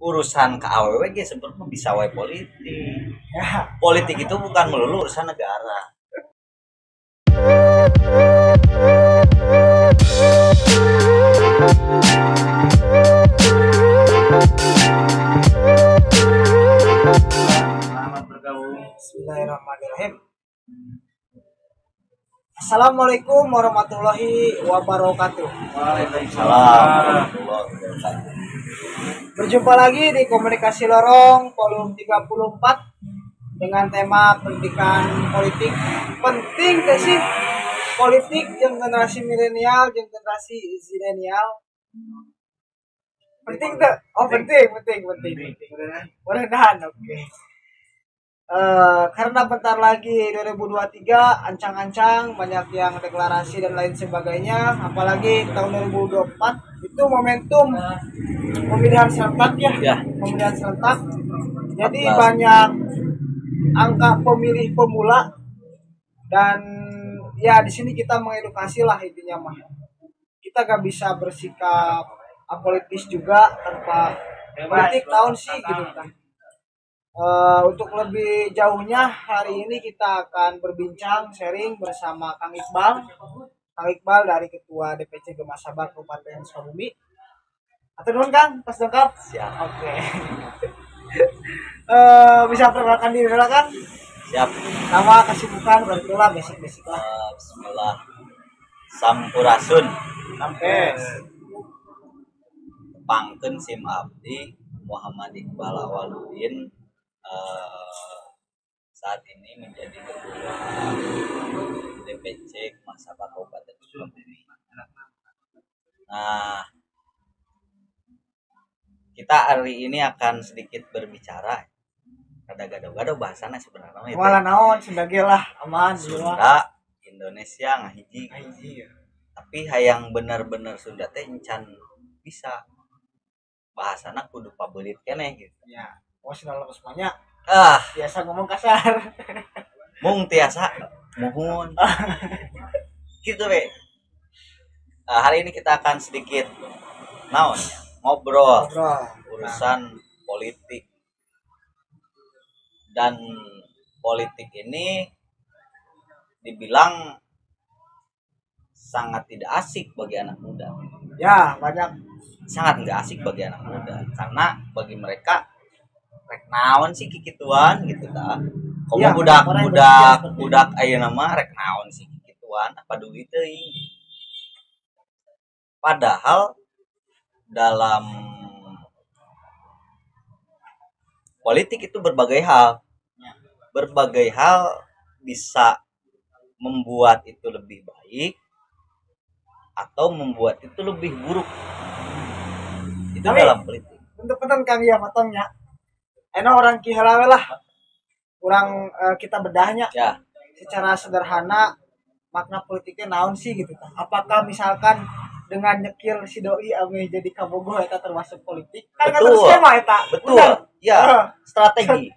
urusan ke AWW ge sebenarnya bisa wae politik. Ya, Politik itu bukan melulu urusan negara. Selamat bergabung. Bismillahirrahmanirrahim. Assalamualaikum warahmatullahi wabarakatuh. Waalaikumsalam warahmatullahi wabarakatuh. Berjumpa lagi di Komunikasi Lorong volume 34 dengan tema pendidikan politik. Penting gak sih politik yang generasi milenial, yang generasi zilenial? Penting gak? Oh penting. Mudah-mudahan oke. Karena bentar lagi 2023 ancang-ancang banyak yang deklarasi dan lain sebagainya, apalagi tahun 2024 itu momentum pemilihan serentak Ya. pemilihan serentak. Jadi 14. banyak angka pemilih pemula dan ya di sini kita mengedukasi lah intinya mah. Kita gak bisa bersikap apolitis juga tanpa politik tahun sih gitu kan. Untuk lebih jauhnya hari ini kita akan berbincang sharing bersama Kang Iqbal. Kang Iqbal dari Ketua DPC Gemasabar Kabupaten Sukabumi. Atau dulu Kang, pas lengkap. Siap. Oke. Bisa perkenalkan diri dulu Kang. Siap. Nama, kesibukan, beritulah basic-basic lah. Bismillah. Sampurasun. Sampai. Pangkeun sim abdi Muhammad Iqbal Awaludin saat ini menjadi ketua DPC Gemasabar Kabupaten Sukabumi. Nah, kita hari ini akan sedikit berbicara. Kada gado-gado bahasana sebenarnya itu. Malah naon sebagai lah aman jiwa. Sunda, Indonesia ngahiji. Tapi hayang bener-bener Sunda teh encan bisa. Bahasana kudu pabelit keneh gitu. Ya, sudah lepas banyak. Biasa ngomong kasar. Mung tiasa muhun. Gitu we. Hari ini kita akan sedikit naon ya, ngobrol urusan politik. Dan politik ini dibilang sangat tidak asik bagi anak muda. Ya, banyak. Sangat nggak asik bagi anak muda karena bagi mereka rek naon sih kikituan gitu ta. Komo Ya, budak ayeuna mah rek naon sih kikituan apa duit teuing. Padahal dalam politik itu berbagai hal. Berbagai hal bisa membuat itu lebih baik atau membuat itu lebih buruk. Itu Tapi, dalam politik. untuk petan Kang ya matangnya. Orang kihalawe lah. Kurang kita bedahnya. Ya. Secara sederhana makna politiknya naon sih gitu kan. Apakah misalkan dengan nyekil si doi ame jadi kabogoh eta termasuk politik? Kan Betul. Kan skema eta. Betul. Ya, strategi.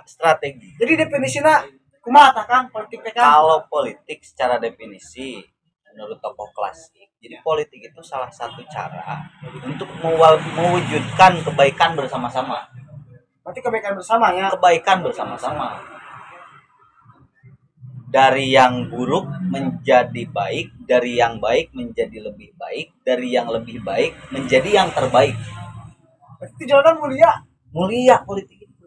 Strategi. Jadi definisinya kumaha tah Kang politik teh Kang? Kalau politik secara definisi menurut tokoh klasik, jadi politik itu salah satu cara untuk mewujudkan kebaikan bersama-sama. Berarti kebaikan bersama ya. Kebaikan bersama-sama. Dari yang buruk menjadi baik, dari yang baik menjadi lebih baik, dari yang lebih baik menjadi yang terbaik. Berarti jalan mulia. Mulia politik itu.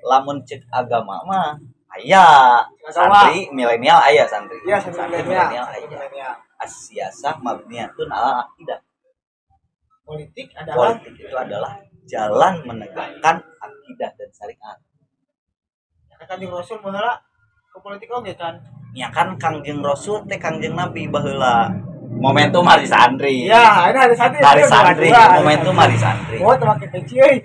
Lamun cek agama mah aya santri milenial aya santri. Iya, santri milenial aya. As-siyasah mabniyatun ala aqidah. Politik itu adalah jalan menegakkan akidah dan syariat. Kanjeng Rasul baheula ke politik oge kan. Ya kan Kangjeng Rasul teh Kangjeng Nabi baheula. Momentum hari santri. Ya, ini hari santri. Hari santri, momentum hari santri. Oh, teu make peci euy.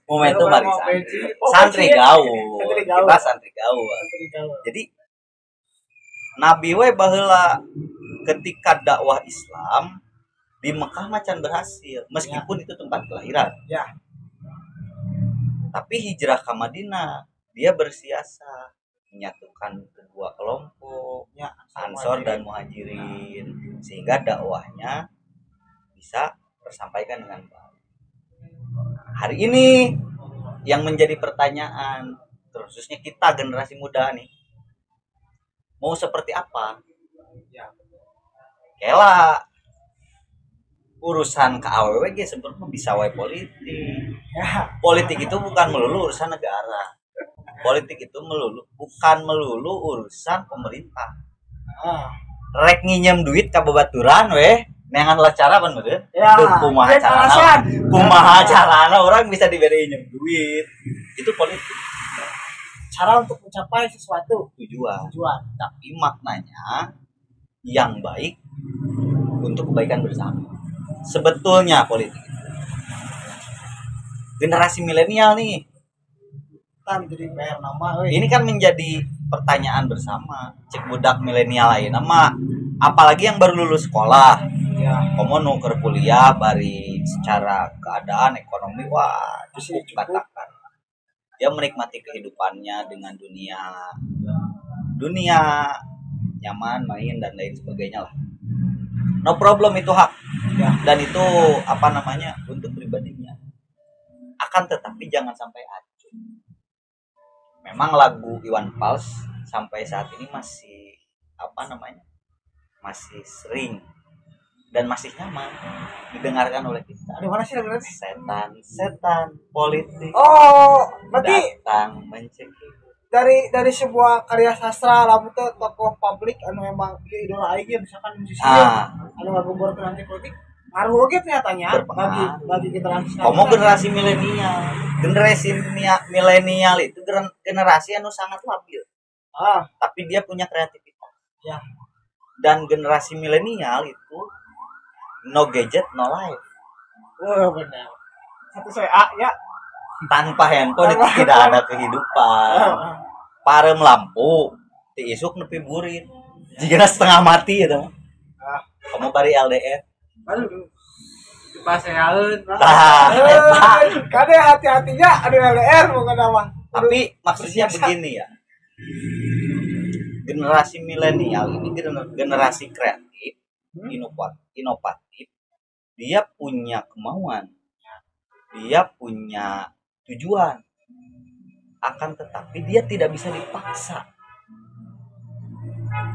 Momentum hari santri. Santri gaul. Kita santri gaul. Jadi Nabi we baheula ketika dakwah Islam di Mekah macan berhasil meskipun itu tempat kelahiran. Ya. Tapi hijrah ke Madinah dia bersiasat menyatukan kedua kelompok, ya, Ansor dan Muhajirin, sehingga dakwahnya bisa tersampaikan dengan baik. hari ini yang menjadi pertanyaan, khususnya kita generasi muda nih, mau seperti apa? Kela urusan ke AWW sebenarnya bisa wae politik. Politik itu bukan melulu urusan negara. Politik itu bukan melulu urusan pemerintah. Rek nginjem duit ka babaturan weh, neangan lah cara pan bener. Ya, kumaha carana orang bisa diberi nginjem duit. Itu politik. Cara untuk mencapai sesuatu, tujuan. Tapi maknanya yang baik untuk kebaikan bersama. Sebetulnya politik generasi milenial nih kan jadi PR nama ini kan menjadi pertanyaan bersama. Cek budak milenial lain nama apalagi yang baru lulus sekolah ya, komo nuker kuliah bari secara keadaan ekonomi wah cukup katakan dia menikmati kehidupannya dengan dunia nyaman main dan lain sebagainya lah. No problem, itu hak ya. Dan itu untuk pribadinya. Akan tetapi jangan sampai acuh. Memang lagu Iwan Fals sampai saat ini masih masih sering dan masih nyaman didengarkan oleh kita. Ada mana sih lagu itu? Setan politik. Oh, berarti datang mencekik. Dari sebuah karya sastra lamun teh tokoh publik anu memang idola aing misalkan musisi anu ngagumburkeun anti politik ngaruh oge nyatanya bagi generasi generasi milenial. Generasi milenial itu generasi anu sangat labil. Tapi dia punya kreativitas. Ya. Dan generasi milenial itu no gadget no life. Oh, benar. Satu saya ya. Tanpa handphone itu tidak ada kehidupan. Parem lampu ti isuk nepi burit jika setengah mati ya teman. Kamu bari LDR aduh dipaseaeun kade hati-hatinya ada LDR bukan apa. Tapi maksudnya begini ya, generasi milenial ini generasi kreatif, inovatif. Dia punya kemauan, dia punya tujuan, akan tetapi dia tidak bisa dipaksa.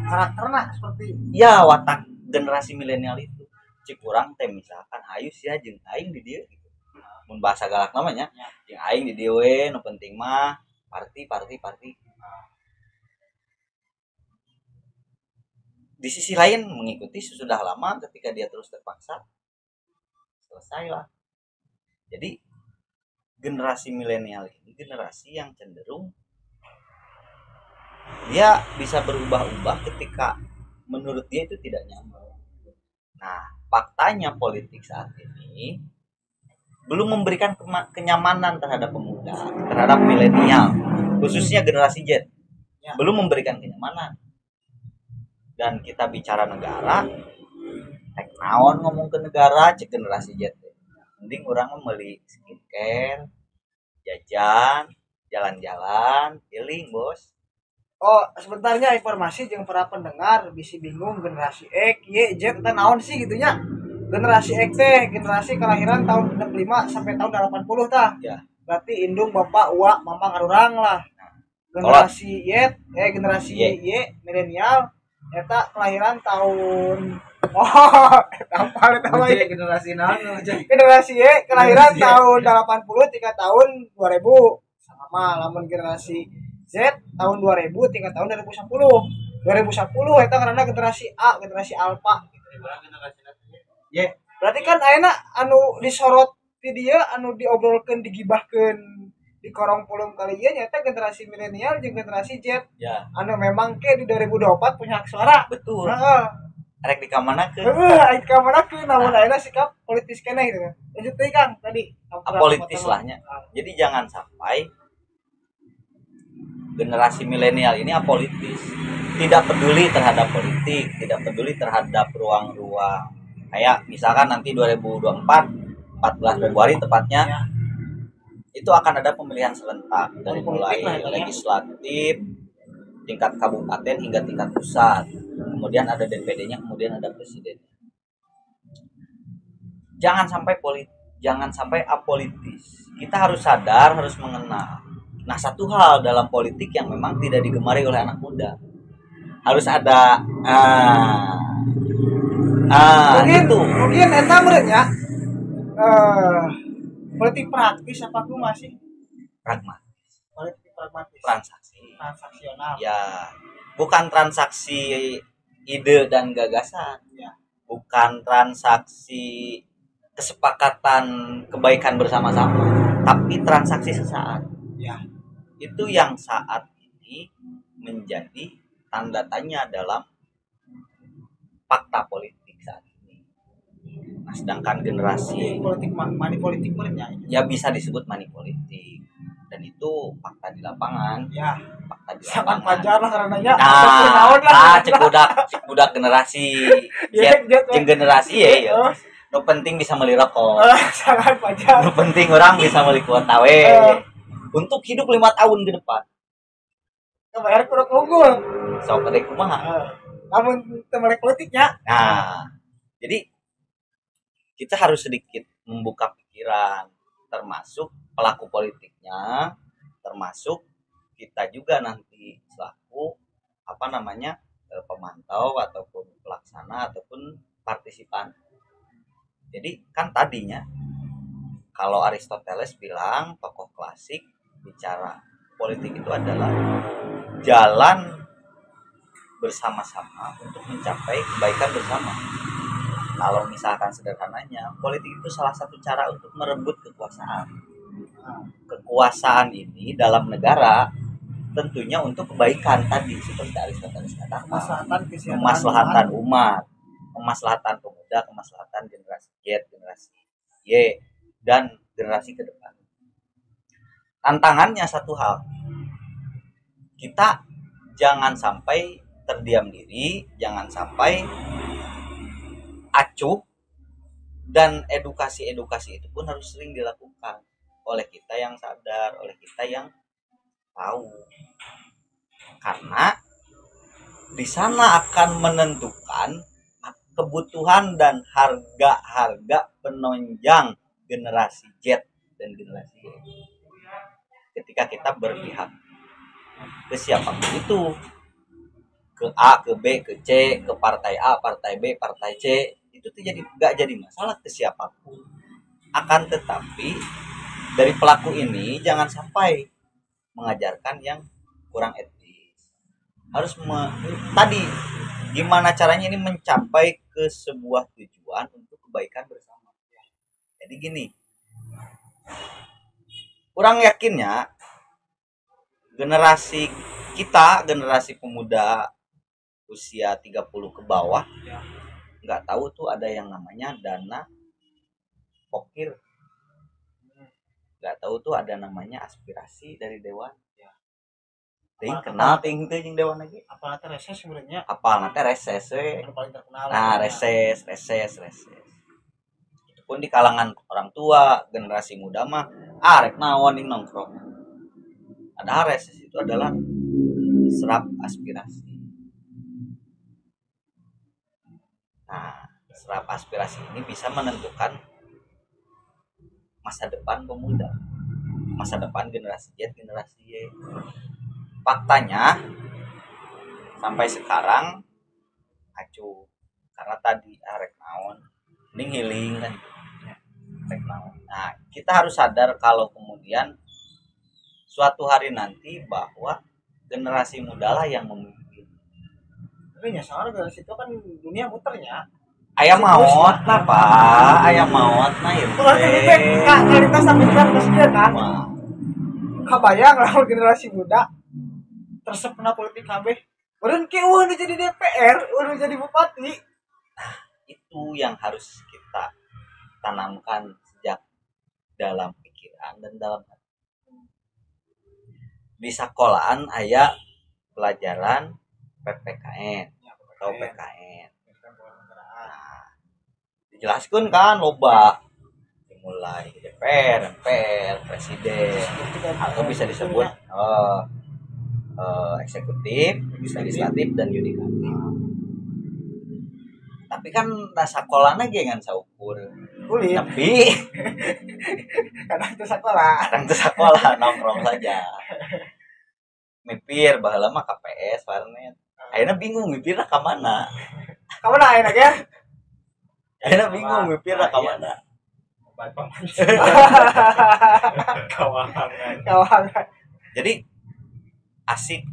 Karakternya seperti ya watak generasi milenial itu cik kurang teh misalkan hayu sia jeung aing di dieu gitu. Mun bahasa galak namanya jeung aing di dieu we nu penting mah party. Di sisi lain mengikuti sudah lama, ketika dia terus terpaksa selesailah. Jadi generasi milenial ini generasi yang cenderung dia bisa berubah-ubah ketika menurut dia itu tidak nyaman. Nah, faktanya politik saat ini belum memberikan kenyamanan terhadap pemuda, terhadap milenial, khususnya generasi Z. Belum memberikan kenyamanan. Dan kita bicara negara, naon ngomong ke negara, cek generasi Z. Mending orang membeli skincare, jajan, jalan-jalan, healing bos. Oh, sebentarnya informasi jeung para pendengar bisa bingung generasi X, Y, Z eta naon sih gitunya. Generasi X teh generasi kelahiran tahun 65 sampai tahun 80 tah. Ya. Berarti indung bapak, uak, mama ngarurang lah. Generasi generasi Y milenial eta kelahiran tahun generasi naon generasi Y kelahiran tahun 80 tingkat tahun 2000 sama lamun generasi Z tahun 2000 tingkat tahun 2010 eta karena generasi A generasi alpha ya berarti kan ayeuna anu disorot di dia anu diobrolkeun digibahkeun di korong pulung kali ieu nyata generasi milenial jeung generasi Z ya anu memang ke di 2024 punya hak suara betul. Rek di kamanakeun. Di kamanakeun namun ayeuna sikap politis keneh gitu kan. Lanjut deui Kang tadi. Apolitis lahnya. Jadi jangan sampai generasi milenial ini apolitis. Tidak peduli terhadap politik, tidak peduli terhadap ruang-ruang. Kayak misalkan nanti 2024 14 Februari tepatnya itu akan ada pemilihan serentak dari mulai legislatif tingkat kabupaten hingga tingkat pusat. Kemudian ada DPD-nya, kemudian ada presiden. Jangan jangan sampai apolitis. Kita harus sadar, harus mengenal. Nah, satu hal dalam politik yang memang tidak digemari oleh anak muda, harus ada mungkin eta merenya politik praktis apa aku masih pragmatis. Politik pragmatis. Transaksional. Ya, bukan transaksi ide dan gagasan. Ya. Bukan transaksi kesepakatan kebaikan bersama-sama, tapi transaksi sesaat. Ya. Itu yang saat ini menjadi tanda tanya dalam fakta politik saat ini. Nah, sedangkan generasi money politik merenya ya bisa disebut money politik, dan itu fakta di lapangan. Ya, fakta di sangat lapangan. wajar lah karenanya. Cek budak generasi Z jeung generasi ya. Nu penting bisa beli rokok. Sangat wajar. Nu penting orang bisa beli kuota untuk hidup 5 tahun ke depan. Kebayar kurang unggul. Sok kadek kumaha. Namun temelek politiknya. Nah, jadi kita harus sedikit membuka pikiran, termasuk pelaku politiknya, termasuk kita juga nanti selaku pemantau ataupun pelaksana ataupun partisipan. Jadi kan tadinya kalau Aristoteles bilang tokoh klasik bicara politik itu adalah jalan bersama-sama untuk mencapai kebaikan bersama. Kalau misalkan sederhananya, politik itu salah satu cara untuk merebut kekuasaan. Kekuasaan ini dalam negara tentunya untuk kebaikan tadi seperti Aristoteles katakan. Kemaslahatan umat, kemaslahatan pemuda, kemaslahatan generasi Z, generasi Y, dan generasi ke depan. Tantangannya satu hal, kita jangan sampai terdiam diri, jangan sampai acuh, dan edukasi itu pun harus sering dilakukan oleh kita yang sadar, oleh kita yang tahu, karena di sana akan menentukan kebutuhan dan harga penunjang generasi Z dan generasi Y. Ketika kita berpihak ke siapapun itu, ke A, ke B, ke C, ke partai A, partai B, partai C, itu nggak jadi masalah ke siapapun. Akan tetapi dari pelaku ini jangan sampai mengajarkan yang kurang etis. Harus tadi gimana caranya ini mencapai ke sebuah tujuan untuk kebaikan bersama. Jadi gini, kurang yakinnya generasi kita, generasi pemuda usia 30 ke bawah, nggak tahu tuh ada yang namanya dana pokir, nggak tahu tuh ada namanya aspirasi dari dewan. Ting kenal ting jeung dewan lagi. Apa nanti reses sebenarnya? Apa nanti reses we? Nah, reses. Itu pun di kalangan orang tua, generasi muda mah rek naon ning nongkrong. Ada reses itu adalah serap aspirasi. Nah, serap aspirasi ini bisa menentukan masa depan pemuda, masa depan generasi Z, generasi Y. Faktanya sampai sekarang acuh, karena tadi rek naon ning healing kan rek naon. Nah, kita harus sadar kalau kemudian suatu hari nanti bahwa generasi muda lah yang memimpin. Tapi nyasar dari situ kan dunia muternya. Ayam maut apa? Ayam maut nah itu. Kalau ini kualitas sampai presiden kan. Kabayang lah generasi muda tersepena politik KB. Beren ke udah jadi DPR, udah jadi bupati. Nah, itu yang harus kita tanamkan sejak dalam pikiran dan dalam hati. Di sekolahan aya pelajaran PPKN atau PKN. Nah, dijelaskan kan loba mulai DPR, MPR, presiden, atau bisa disebut eksekutif, legislatif, dan yudikatif. Tapi kan sekolahnya jangan saukur kulit. Tapi Kadang itu sekolah. kadang tuh sekolah nongkrong saja. Mipir baheula mah KPS warnet. Ayeuna bingung mipirna ka mana. Ka mana ayeuna ge? Ayeuna bingung mipirna ka mana. Kawangan. Jadi asik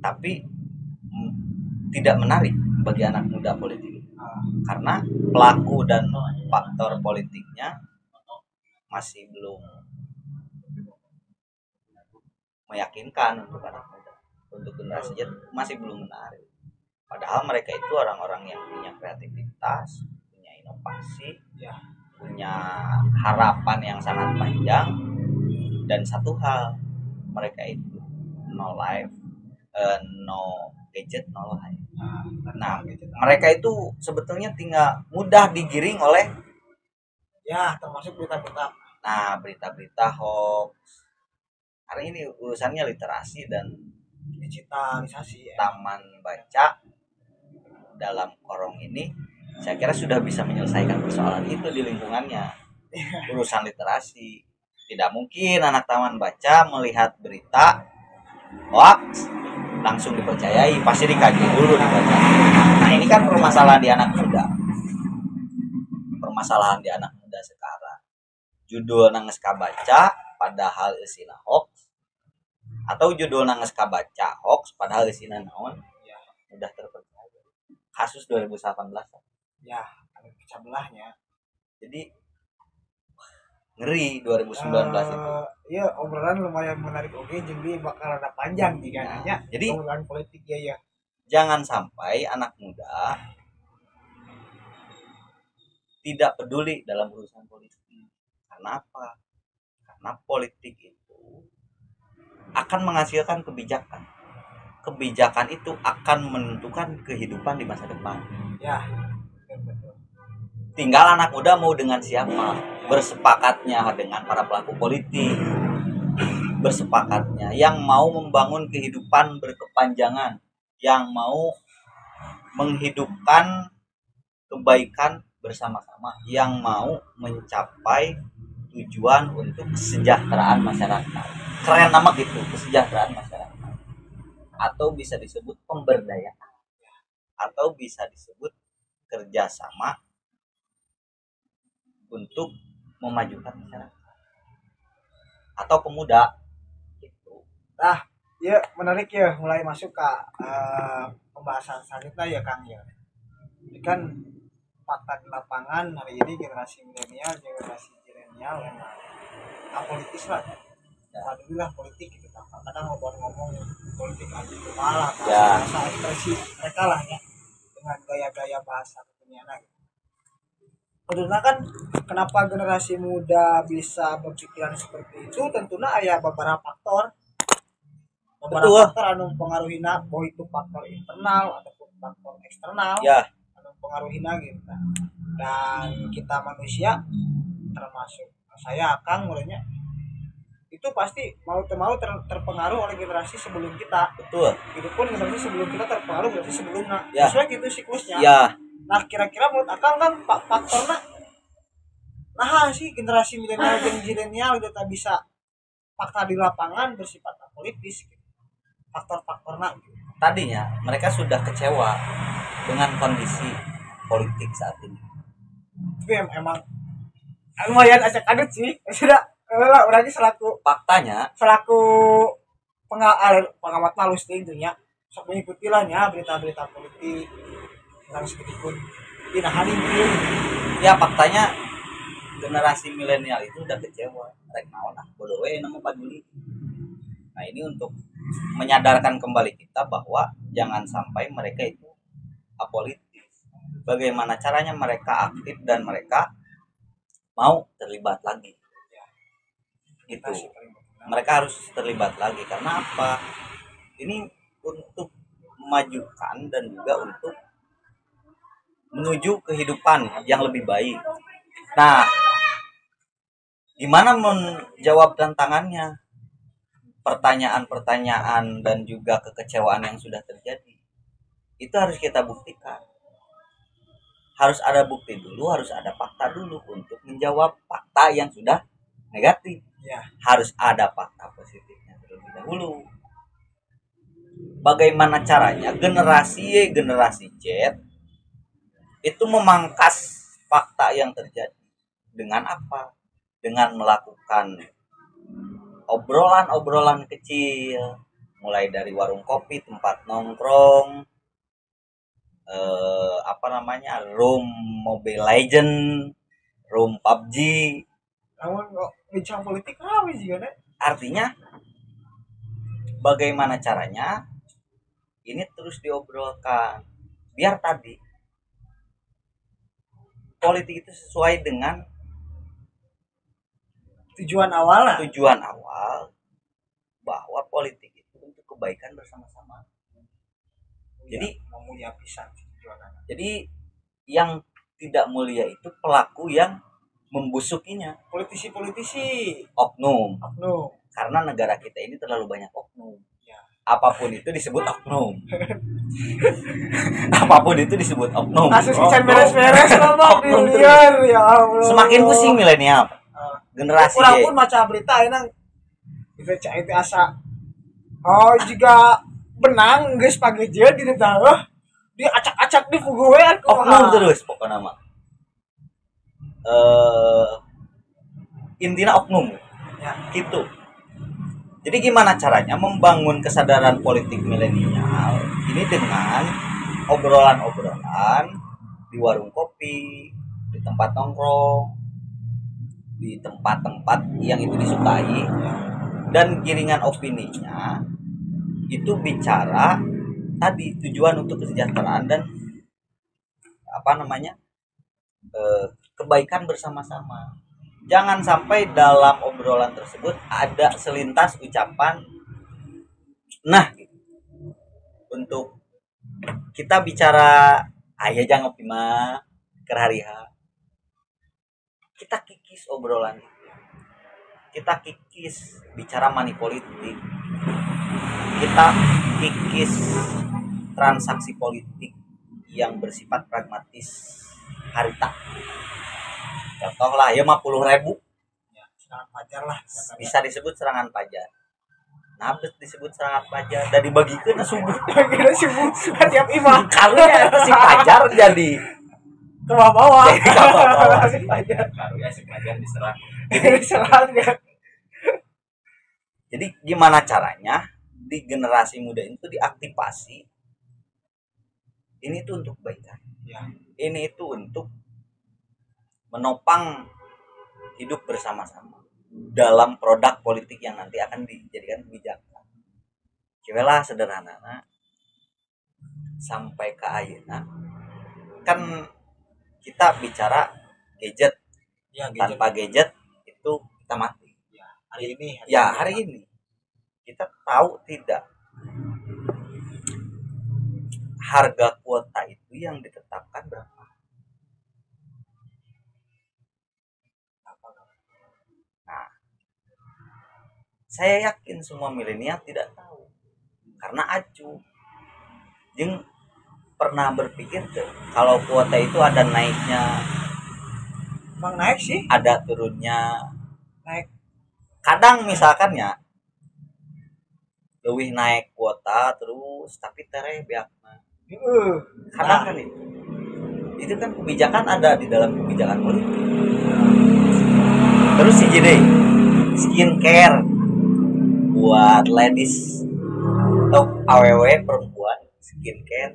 tapi tidak menarik bagi anak muda politik karena pelaku dan faktor politiknya masih belum meyakinkan untuk anak muda, untuk generasi Z masih belum menarik. Padahal mereka itu orang-orang yang punya kreativitas, punya inovasi, punya harapan yang sangat panjang, dan satu hal, mereka itu no life, no gadget, no life. Nah, mereka itu sebetulnya tinggal mudah digiring oleh termasuk berita-berita. Nah, berita-berita hoax. Karena ini urusannya literasi dan Digitalisasi. Taman baca dalam Korong ini saya kira sudah bisa menyelesaikan persoalan itu di lingkungannya. Urusan literasi. Tidak mungkin anak taman baca melihat berita hoax langsung dipercayai, pasti dikaji dulu, dibaca. Nah, ini kan permasalahan di anak muda. Permasalahan di anak muda sekarang. Judul nangis kabaca padahal isina hoax, atau judul nangis kabaca hoax padahal isina naon, mudah terpercaya. Kasus 2018. Ya, ada pecah belahnya. Jadi ngeri 2019 itu. Iya, obrolan lumayan menarik oke, jadi bakal ada panjang jika nanya. Jadi obrolan politik ya. Jangan sampai anak muda tidak peduli dalam urusan politik. Karena apa? Karena politik itu akan menghasilkan kebijakan. Kebijakan itu akan menentukan kehidupan di masa depan. Ya. Tinggal anak muda mau dengan siapa, bersepakatnya dengan para pelaku politik, bersepakatnya yang mau membangun kehidupan berkepanjangan, yang mau menghidupkan kebaikan bersama-sama, yang mau mencapai tujuan untuk kesejahteraan masyarakat. Keren nama gitu, kesejahteraan masyarakat. Atau bisa disebut pemberdayaan, atau bisa disebut kerjasama untuk memajukan masyarakat atau pemuda gitu. Nah, ya menarik ya, mulai masuk ke pembahasan selanjutnya ya Kang ya. Ini kan fakta di lapangan hari ini generasi milenial, generasi zilenial yang apolitis lah. Alhamdulillah politik gitu kan. Kadang ngomong politik aja malah bahasa ekspresi mereka lah ya, dengan gaya-gaya bahasa kekinian gitu. Tentunya kan kenapa generasi muda bisa berpikiran seperti itu, tentunya ada beberapa faktor anu pengaruhina, bahwa itu faktor internal ataupun faktor eksternal anu pengaruhina gitu. Dan kita manusia termasuk saya Kang mulainya itu pasti mau terpengaruh oleh generasi sebelum kita. Betul. Itu pun generasi sebelum kita terpengaruh berarti sebelumnya. Sesuai gitu siklusnya. Nah, kira-kira menurut Akang kan faktornya sih generasi milenial dan zilenial itu tak bisa fakta di lapangan bersifat politis gitu. Faktor-faktornya tadinya mereka sudah kecewa dengan kondisi politik saat ini. Tapi emang lumayan acak adut sih. Sudah orangnya selaku pengamat malus intinya sok mengikuti lah ya berita-berita politik langsung ikut hari ini. Ya faktanya generasi milenial itu udah kecewa, rek naon bodoh we nama peduli. Nah, ini untuk menyadarkan kembali kita bahwa jangan sampai mereka itu apolitis. Bagaimana caranya mereka aktif dan mereka mau terlibat lagi. Itu. Mereka harus terlibat lagi karena apa? Ini untuk memajukan dan juga untuk menuju kehidupan yang lebih baik. Nah, gimana menjawab tantangannya? Pertanyaan-pertanyaan dan juga kekecewaan yang sudah terjadi. Itu harus kita buktikan. harus ada bukti dulu, harus ada fakta dulu untuk menjawab fakta yang sudah negatif. Ya. Harus ada fakta positifnya terlebih dahulu. Bagaimana caranya generasi Y, generasi Z itu memangkas fakta yang terjadi dengan apa? Dengan melakukan obrolan-obrolan kecil, mulai dari warung kopi, tempat nongkrong, room Mobile Legend, room PUBG. Namun bincang politik ramai sih kan? Artinya bagaimana caranya ini terus diobrolkan biar tadi politik itu sesuai dengan tujuan awal bahwa politik itu untuk kebaikan bersama-sama. Jadi mulia pisan tujuannya. Jadi yang tidak mulia itu pelaku yang membusukinya. Politisi oknum. Karena negara kita ini terlalu banyak oknum. Ya. Apapun itu disebut oknum. Apapun itu disebut oknum. Kasus kican beres-beres ngomong miliar ya Allah. Semakin pusing milenial. Generasi kurang pun maca berita enak. Dibaca itu asa. Oh juga benang geus pagejeun di tahu. Dia acak-acak di puguean oknum terus pokoknya mah. Intinya oknum. Ya, gitu. Jadi gimana caranya membangun kesadaran politik milenial ini dengan obrolan-obrolan di warung kopi, di tempat nongkrong, di tempat-tempat yang itu disukai, dan giringan opininya itu bicara tadi tujuan untuk kesejahteraan dan kebaikan bersama-sama. Jangan sampai dalam obrolan tersebut ada selintas ucapan untuk kita bicara aya jangan ngopi mah keur hariha. Kita kikis obrolan itu. Kita kikis bicara money politik. Kita kikis transaksi politik yang bersifat pragmatis harita. Contoh lah ya 50.000 ya, serangan pajar lah bisa disebut serangan pajar. Nah, disebut serangan pajar dan dibagikeun subuh. Tiap imam karunya si pajar jadi ke bawah. Si pajar karunya si pajar diserang. Jadi gimana caranya di generasi muda itu diaktifasi? Ini tuh untuk kebaikan. Ya. Ini itu untuk menopang hidup bersama-sama dalam produk politik yang nanti akan dijadikan kebijakan. Cobalah sederhana sampai ke ayeuna kan kita bicara gadget. Ya, tanpa gadget itu kita mati. Ya, hari ini kita tahu tidak harga kuota itu yang ditetapkan berapa? Saya yakin semua milenial tidak tahu karena acuh. Jeung pernah berpikir tuh kalau kuota itu ada naiknya. Emang naik sih? Ada turunnya. Naik. Kadang misalkan ya lebih naik kuota terus tapi tere beakna. Kadang kan itu kan kebijakan ada di dalam kebijakan politik. Terus sih jadi skincare buat ladies atau aww perempuan skincare.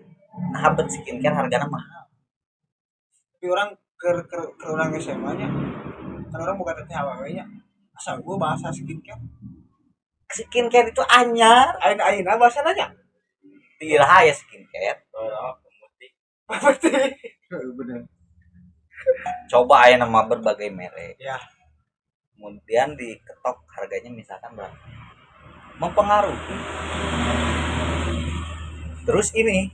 Nah, skincare harganya mahal. Tapi orang ke orang SMA nya kan orang bukan tanya aww-nya. Asal gua bahasa skincare itu anyar. Aina bahasa nanya. Tiraha ya skincare. Putih. Benar. Coba aya nama berbagai merek. Ya. Kemudian diketok harganya misalkan berapa? Mempengaruhi. Terus ini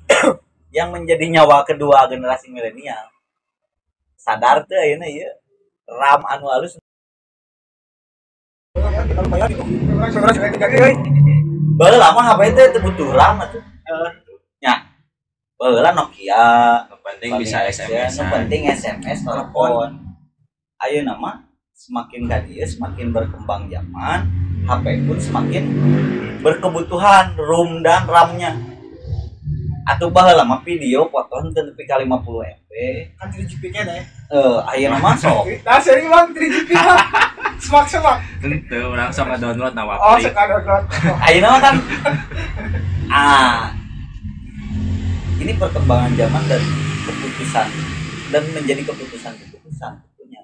yang menjadi nyawa kedua generasi milenial. Sadar tuh ayeuna ieu RAM anu halus. Bae lama HP teh butuh RAM atuh. Nya. baheula Nokia penting bisa SMS, penting SMS telepon. Ayeuna mah semakin ka dieu semakin berkembang zaman, HP pun semakin berkebutuhan room dan RAM-nya. Atuh baheula mah video foto henteu nepi ka 50 MB. Kan 3GP kan ya? Ayeuna mah sok. Nah, sering bang 3GP mah. Semak. Tentu orang sok download na Wapri. Oh, sok download. Ayeuna mah kan ini perkembangan zaman dan keputusan dan menjadi keputusan tentunya.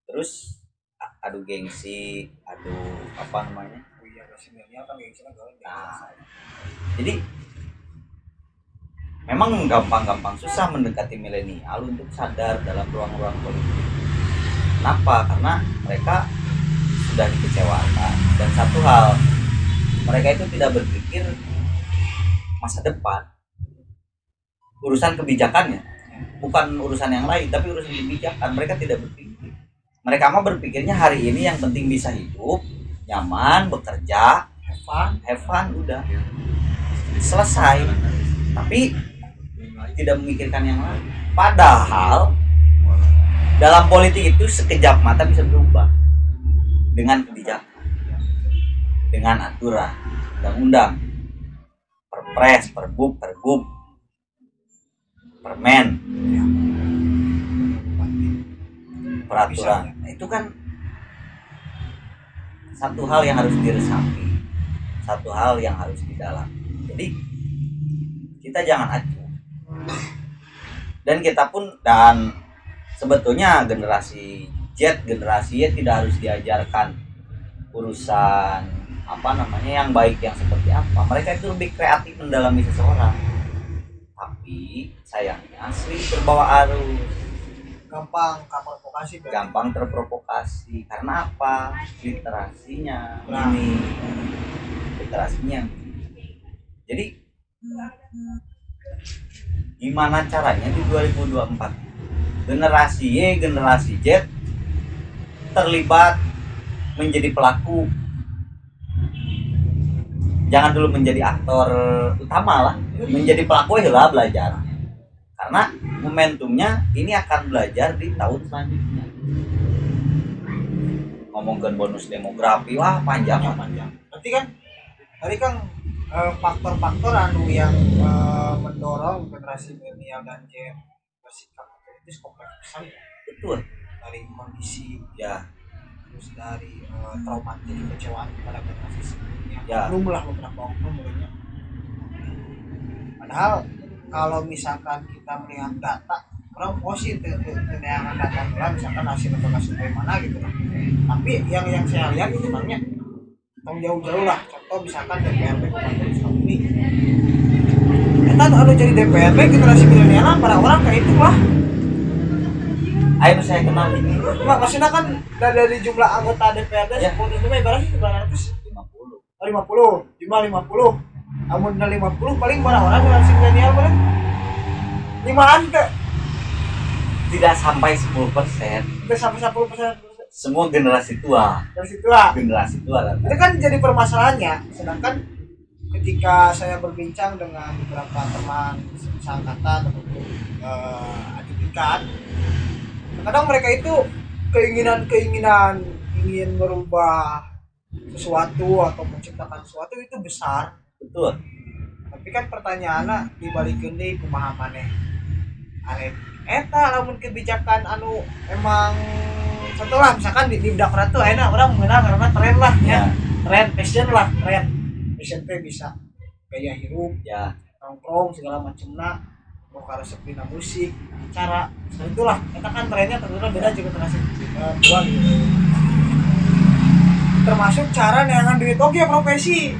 Terus adu gengsi, adu apa namanya? Oh iya, milenial kan gengsi kan jadi memang gampang susah mendekati milenial untuk sadar dalam ruang-ruang politik. Kenapa? Karena mereka sudah dikecewakan dan satu hal, mereka itu tidak berpikir masa depan. Urusan kebijakannya, bukan urusan yang lain, tapi urusan kebijakan. Mereka tidak berpikir. Mereka mah berpikirnya hari ini yang penting bisa hidup, nyaman, bekerja, have fun, udah selesai. Tapi tidak memikirkan yang lain. Padahal dalam politik itu sekejap mata bisa berubah dengan kebijakan, dengan aturan, undang-undang, perpres, pergub, permen, peraturan. Nah, itu kan satu hal yang harus diresapi, satu hal yang harus didalami. Jadi kita jangan acuh. Dan kita pun, dan sebetulnya generasi Z tidak harus diajarkan urusan apa namanya yang baik yang seperti apa. Mereka itu lebih kreatif mendalami seseorang. Tapi sayangnya asli terbawa arus, gampang terprovokasi. Karena apa? Literasinya jadi gimana caranya di 2024 generasi Y, generasi Z terlibat menjadi pelaku. Jangan dulu menjadi aktor utama lah, menjadi pelaku lah belajar. Karena momentumnya ini akan belajar di tahun selanjutnya. Ngomongin bonus demografi, wah panjang. Berarti kan tadi kan faktor-faktor yang mendorong generasi milenial dan Z bersikap kritis kompleks ya. Betul. Dari kondisi ya, terus dari trauma jadi kecewaan pada generasi sebelumnya. Ya. Belum lah beberapa oknum mulainya. Padahal kalau misalkan kita melihat data, orang positif keterangan data lah, misalkan hasil lembaga survei mana gitu. Tapi yang saya lihat itu sebenarnya jauh-jauh lah. Contoh misalkan DPRD Kabupaten Sukabumi. Kita anu jadi DPRD generasi milenial para orang kayak itu lah. Ayo saya kenal ini. Maksudnya kan dari jumlah anggota DPRD ya. 10 itu ibaratnya 950. Jumlah 50. Namun dari 50 paling orang generasi milenial paling 5-an teh. Tidak sampai 10%. Tidak sampai 10%. Semua generasi tua. Generasi tua. Itu kan jadi permasalahannya. Sedangkan ketika saya berbincang dengan beberapa teman seangkatan ataupun adik-adik, kadang mereka itu keinginan ingin merubah sesuatu atau menciptakan sesuatu itu besar. Betul. Tapi kan pertanyaannya dibalikin deh kumaha maneh. Eta lamun kebijakan anu emang setelah misalkan di Dakrat tuh enak orang mengenal karena tren lah ya. Tren fashion lah, fashion teh bisa gaya hirup ya, nongkrong segala macamnya, mau resepina musik, acara itulah. Kita kan trennya tentunya beda juga generasi tua gitu. Termasuk cara neangan duit oke profesi.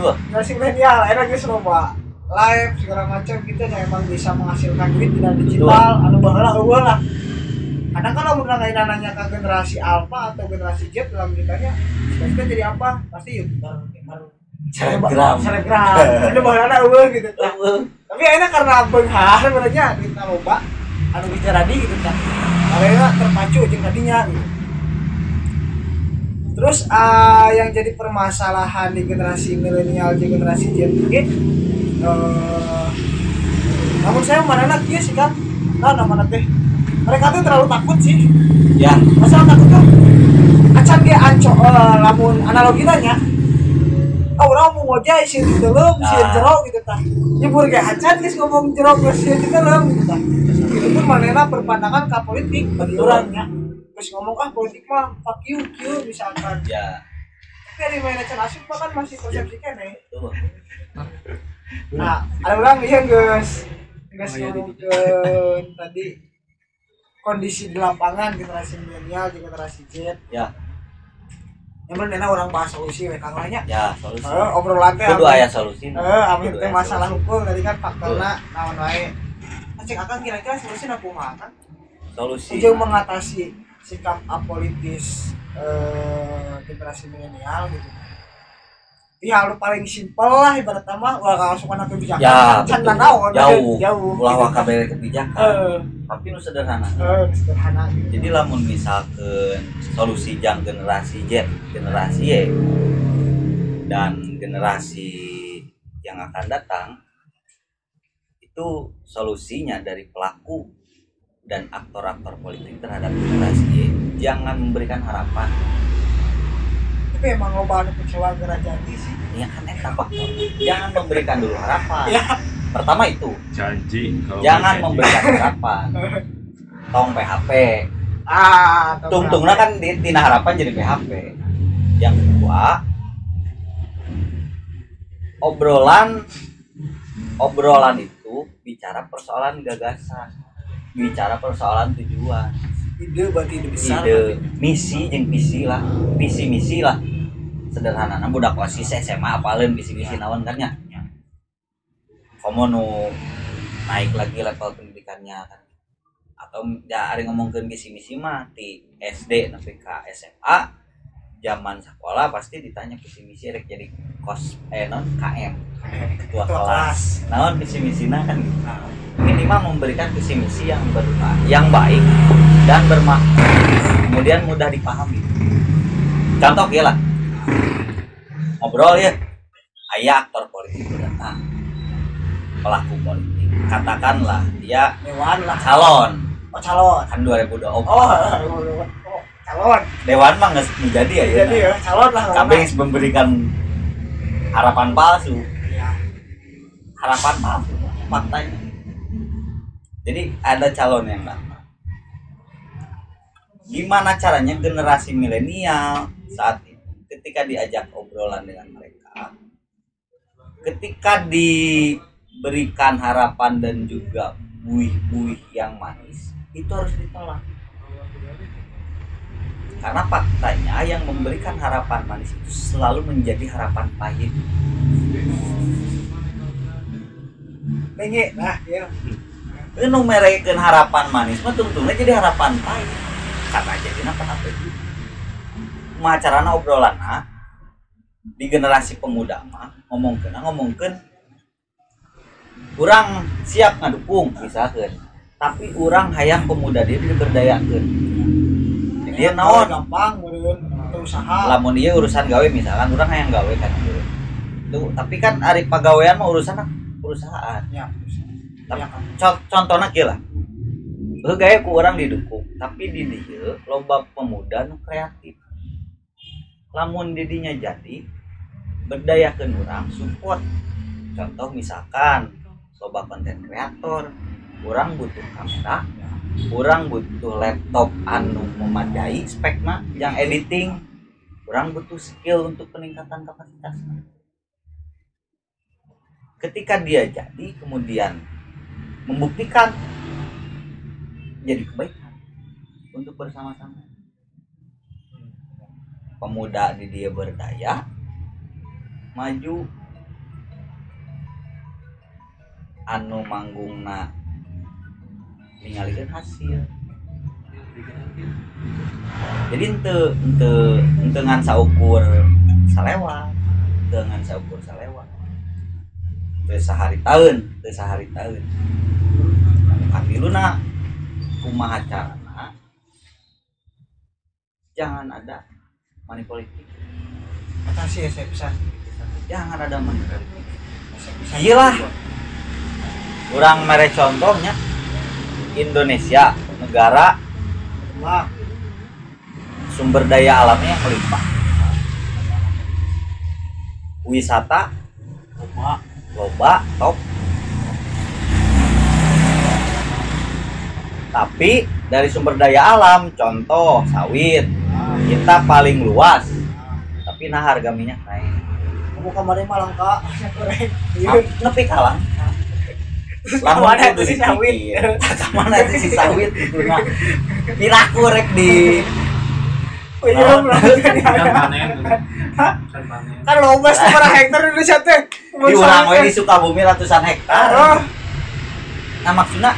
Tuh. Generasi milenial enak geus loba live segala macam gitu yang emang bisa menghasilkan duit tidak digital. Anu baheula eueuh lah. Kadang kalau udah nanya ke generasi Alpha atau generasi Z dalam ditanya kita jadi apa, pasti YouTuber baru Telegram itu baheula eueuh gitu kan. Tapi akhirnya karena beunghar sebenarnya kita loba anu bicara di gitu kan. Akhirnya terpacu jeung tadinya gitu. Terus yang jadi permasalahan di generasi milenial di generasi Z ini namun saya mana kieu sih kan mana teh mereka tuh terlalu takut sih ya masalah takut tuh acan dia lamun analogina nya orang mau ngojay sih di dalam sih jero gitu tah nyebur ge acan geus ngomong jero geus sih di dalam gitu tah itu pun manehna berpandangan ka politik bagi orangnya terus ngomong politik mah fuck you misalkan ya tapi di main acan asik mah kan masih persepsi keneh tuh nah ada orang iya guys ngomongkeun tadi kondisi di lapangan generasi milenial generasi Z ya yang bener orang bahas solusi we Kang nya ya solusi obrolan teh kudu aya solusi amin teh masalah hukum tadi kan faktorna naon wae cek akan kira-kira solusi na kumaha kan solusi jeung mengatasi sikap apolitis generasi milenial gitu ya lu paling simpel lah ibarat mah ulah kasukan kebijakan ya can naon jauh ulah kabeh kebijakan tapi nu sederhana gitu. Jadi lamun misalkan solusi jang generasi Z generasi Y dan generasi yang akan datang itu solusinya dari pelaku dan aktor-aktor politik terhadap generasi Y jangan memberikan harapan. Tapi emang loba anu kecewa gara jadi sih. Ya kan eta faktor. Jangan memberikan dulu harapan. Ya. Pertama itu. Janji. Jangan memberikan harapan. Tong PHP. Tungtungna kan tina harapan jadi PHP. Yang kedua, obrolan itu bicara persoalan gagasan, bicara persoalan tujuan. Ide berarti ide besar. Ide, misi jeung visi lah. Visi misi lah. Sederhana budak OSIS SMA apaleun visi-visi naon kan nya. Komo nu naik lagi level pendidikannya kan. Atau ya ari ngomongkeun visi-misi mah ti SD nepi ka SMA zaman sekolah pasti ditanya visi-misi rek jadi non KM ketua kelas. Naon visi-misina kan gitu. Minimal memberikan visi-misi yang baik dan bermakna kemudian mudah dipahami. Contoh ya lah ngobrol ya aya aktor politik datang pelaku politik katakanlah dia dewan lah calon kan 2020 calon dewan mah nggak menjadi ya jadi ya calon lah kabeh memberikan harapan palsu faktanya. Jadi ada calon yang datang. Gimana caranya generasi milenial saat ini ketika diajak obrolan dengan mereka, ketika diberikan harapan dan juga buih-buih yang manis, itu harus ditolak. Karena faktanya yang memberikan harapan manis itu selalu menjadi harapan pahit. Benge, nah ya. Nu merekeun harapan manis mah tungtungna jadi harapan pahit. Karena jadi apa itu? Macarana obrolanna di generasi pemuda mah ngomongkeun urang siap ngadukung misalkan, tapi urang hayang pemuda dia diberdayakeun. Jadi dia naon gampang meureun usaha. Lamun ieu urusan gawe misalkan urang hayang gawe kan. Tuh, tapi kan ari pagawean mah urusan perusahaan. Ya. Contohnya kieu lah. Gaya ku urang didukung, tapi di dieu loba pemuda nu kreatif. Lamun didinya jadi berdayakeun urang support. Contoh misalkan loba konten kreator, urang butuh kamera, urang butuh laptop anu memadai spekna yang editing, urang butuh skill untuk peningkatan kapasitasnya. Ketika dia jadi kemudian membuktikan jadi kebaikan untuk bersama-sama. Pemuda di dia berdaya maju anu manggungna ningalikeun hasil. Jadi ente ngan saukur salewat, dengan saukur salewat. Teu sahari taun. Kamiluna kumaha carana jangan ada money politik. Makasih ya saya pesan. Jangan ada money politik. Iyalah. Urang mere contohnya Indonesia negara sumber daya alamnya yang melimpah, wisata loba top, tapi dari sumber daya alam contoh sawit kita paling luas, tapi nah harga minyak naik. Kamu kemarin malah kak Nepi kalang lamun itu si sawit mana itu si sawit itu nah piraku rek di kan loba seberapa hektar Indonesia teh di urang we di Sukabumi ratusan hektar. Nah maksudnya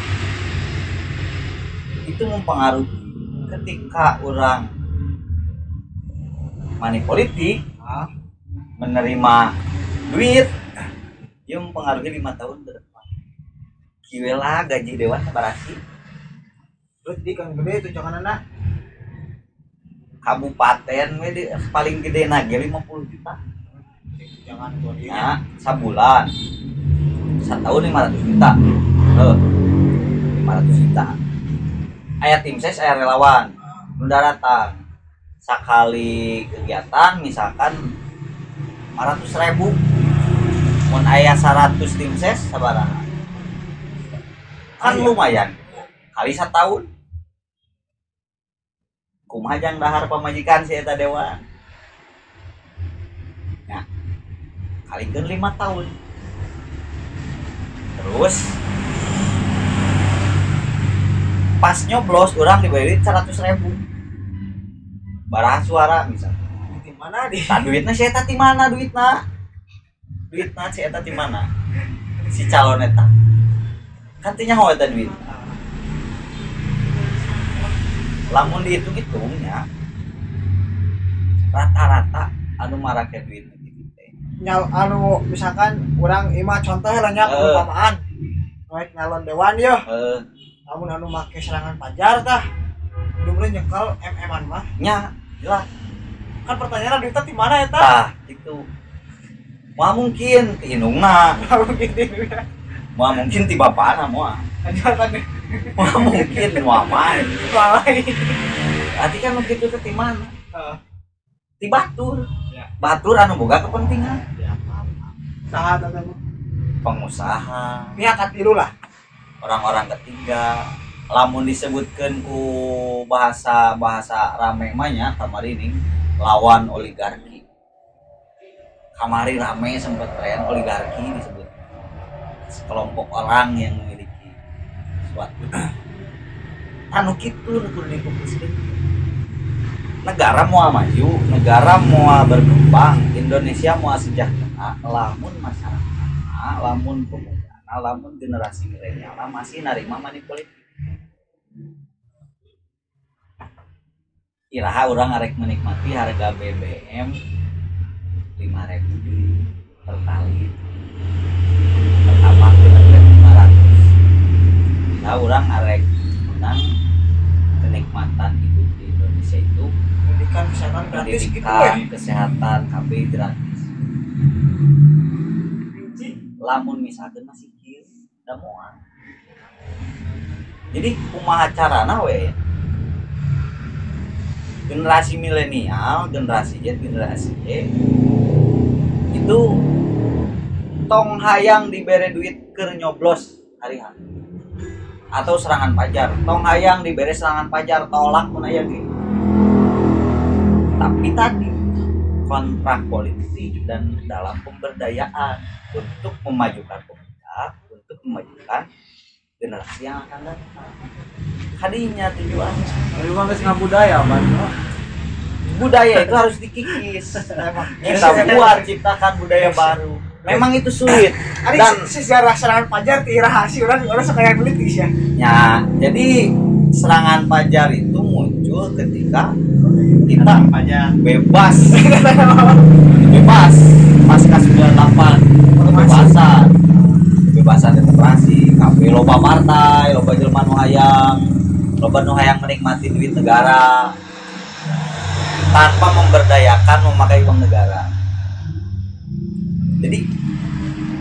itu mempengaruhi ketika orang money politik menerima duit, dia mempengaruhi 5 tahun ke depan. Kiwela gaji dewan barasi terus di kan gede itu jangan anak kabupaten we paling gede na 50 juta. Jangan nah, sebulan setahun 500 juta. 500 juta. Aya tim ses, aya relawan. Udah datang. Sekali kegiatan misalkan 500.000. Mun aya 100 tim ses sabaraha? Kan lumayan. Kali setahun. Kumaha jang dahar pamajikan si eta dewan. Nah, kalikeun 5 tahun. Terus pas nyoblos orang diberi 100.000. Baraha suara misalnya. di mana di Duitna si eta ti mana duitna? Duitna si eta ti mana? Si calon eta. Kan teh nyaho eta duit. Lamun dihitung-hitungnya rata-rata anu marake duit gitu teh. Anu misalkan orang imah contohnya lah nya perumpamaan. Baik nyalon dewan ya. Namun anu make serangan pajar tah. Dumre nyekel MM-an mah. Nya, jelas. Kan pertanyaan duitnya di mana eta? Tah, itu. Moal mungkin ti indungna. Moal mungkin ti bapana moal. Moal mungkin moal main. Berarti kan begitu teh ti mana? Ti batur. Ya. Batur anu boga kepentingan. Ya, saha eta mah? Pengusaha, Pihak katilu lah. orang-orang ketiga. Lamun disebutkeun ku bahasa rame mah nya kamari ini lawan oligarki. Kamari rame sempat tren oligarki disebut sekelompok orang yang memiliki suatu anu kitu nu kudu difokuskeun. Negara mau maju, negara mau berkembang, Indonesia mau sejahtera, lamun masyarakat, lamun pemuda, lamun generasi milenial masih narima money politik. Iraha orang arek menikmati harga BBM 5.000 per kali pertama 500. Nah orang arek menang kenikmatan hidup di Indonesia itu Pendidikan kesehatan gratis gitu pendidikan, kesehatan, KB gratis. Lamun misalkan masih kieu da moal. Jadi kumaha carana we generasi milenial, generasi Z, generasi Y itu tong hayang dibere duit keur nyoblos hari-hari atau serangan pajar, tong hayang dibere serangan pajar tolak mun aya ge. Tapi tadi kontrak politik dan dalam pemberdayaan untuk memajukan pemuda, untuk memajukan generasi yang akan datang. Kadinya tujuannya. Tapi mah geus ngabudaya, Ban. Budaya itu harus dikikis. Kita buat ciptakan budaya baru. Memang itu sulit. Dan sejarah serangan pajar ti rahasia orang sekaya nulis ya. Ya, jadi serangan pajar itu muncul ketika kita bebas pasca 98 kebebasan demokrasi, kabeh loba partai, loba jelema nu hayang menikmati duit negara tanpa memberdayakan memakai uang negara. Jadi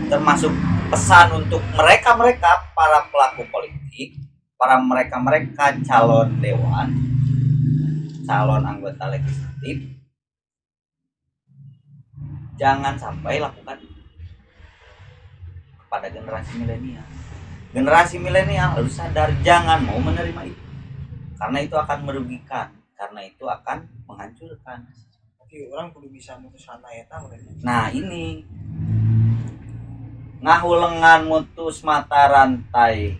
termasuk pesan untuk mereka-mereka para pelaku politik, para mereka-mereka calon dewan, calon anggota legislatif, jangan sampai lakukan pada generasi milenial. Generasi milenial harus sadar, jangan mau menerima itu, karena itu akan merugikan, karena itu akan menghancurkan. Oke, orang kudu bisa mutusan eta mereka. Nah ini ngahulengan mutus mata rantai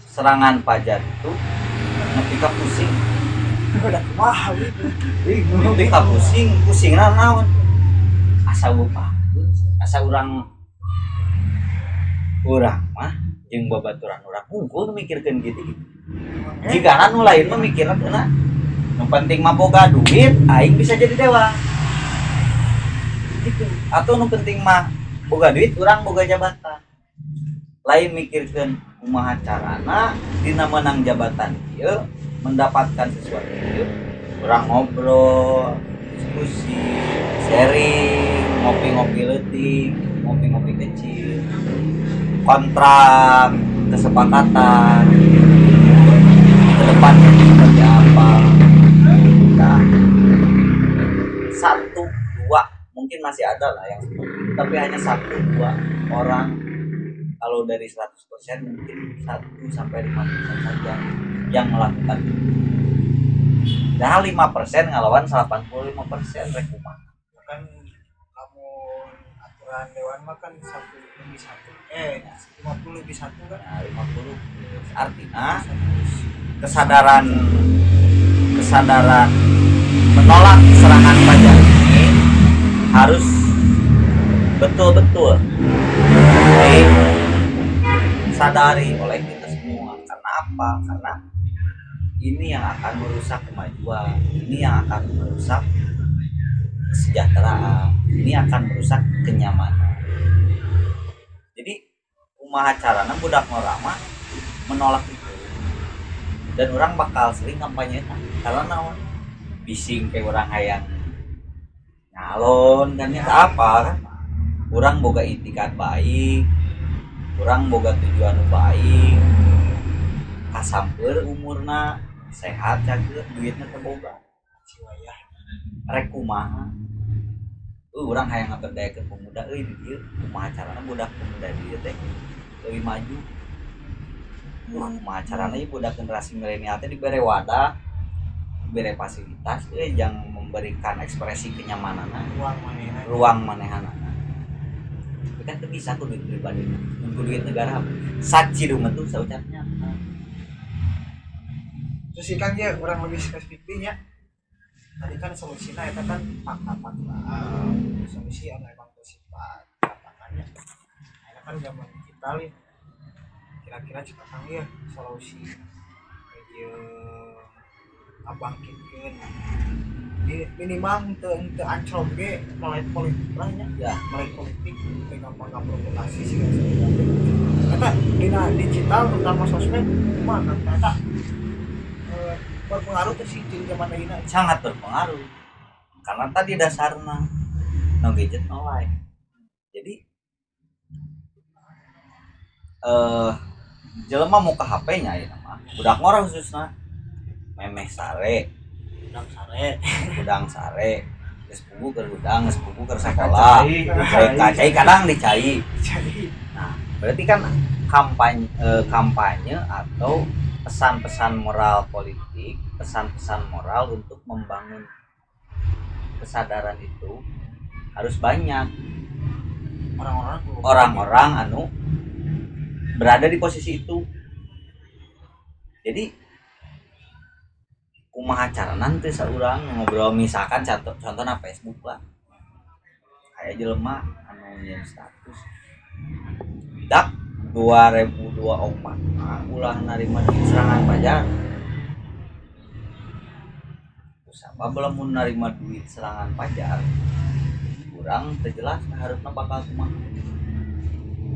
serangan pajar itu ngetika pusing. Udah mahal itu. Ngetika pusing naon asa lupa, asa urang mah jeung babaturan urang unggul mikirkeun gitu. Jika nu lain mah mikirna kena nu penting mah boga duit aing bisa jadi dewa gitu. Atau nu penting mah boga duit urang boga jabatan, lain mikirkeun kumaha carana dina menang jabatan ieu mendapatkan sesuatu ieu. Urang ngobrol, diskusi, sharing, ngopi-ngopi leutik, ngopi-ngopi kecil, kontrak, kesepakatan ke depannya seperti apa. Nah, 1-2 mungkin masih ada lah yang seperti itu, tapi hanya 1-2 orang. Kalau dari 100% mungkin 1-5% saja yang melakukan itu. Nah 5% ngelawan 85% rek kumaha. Kan kamu aturan dewan mah kan 1+1 50+1 kan. Nah 50 artinya kesadaran menolak serangan pajar ini harus betul-betul disadari oleh kita semua. Karena apa? Karena ini yang akan merusak kemajuan, ini yang akan merusak kesejahteraan, ini akan merusak kenyamanan. Jadi kumaha carana budak ngorama menolak itu. Dan orang bakal sering kampanye karena naon bising kayak orang hayang nyalon kan ya apa kan. Orang boga itikat baik, orang boga tujuan baik, kasampeur umurna sehat cager duitnya terboga siwayah rek kumaha urang hayang ngaberdayakeun pemuda euy di dieu kumaha carana budak pemuda dieu teh leuwih maju. Kumaha carana ieu budak generasi milenial teh dibere wadah, dibere fasilitas yang memberikan ekspresi kenyamananna, ruang manehanana. Tapi kan teu bisa ku duit pribadi, ku duit negara saci rumet tuh saucarnya. Terus kan dia orang lebih spesifiknya tadi kan solusinya itu kan fakta-fakta solusi yang memang bersifat tantangannya. Nah kan zaman kita nih kira-kira cepat ya solusi dia abangkitkeun minimal untuk anclok ge melek politik lahnya ya melek politik gampang provokasi sih kata dina digital terutama sosmed mah kata berpengaruh ke si zaman ini sangat berpengaruh karena tadi dasarnya no gadget no life. Jadi jelema muka HP-nya ya nama budak ngora khususna memeh sare udang sare geus pugu keur udang geus pugu keur sakola cai kadang dicai. Nah berarti kan kampanye atau pesan-pesan moral politik, pesan-pesan moral untuk membangun kesadaran itu harus banyak orang-orang anu berada di posisi itu. Jadi kumaha carana teh saurang ngobrol misalkan contohna Facebook lah. Kayak jelema anu nyen status dak 2024 ulah narima serangan pajar. Sama belum menerima duit serangan pajar kurang terjelas harusnya bakal kumaha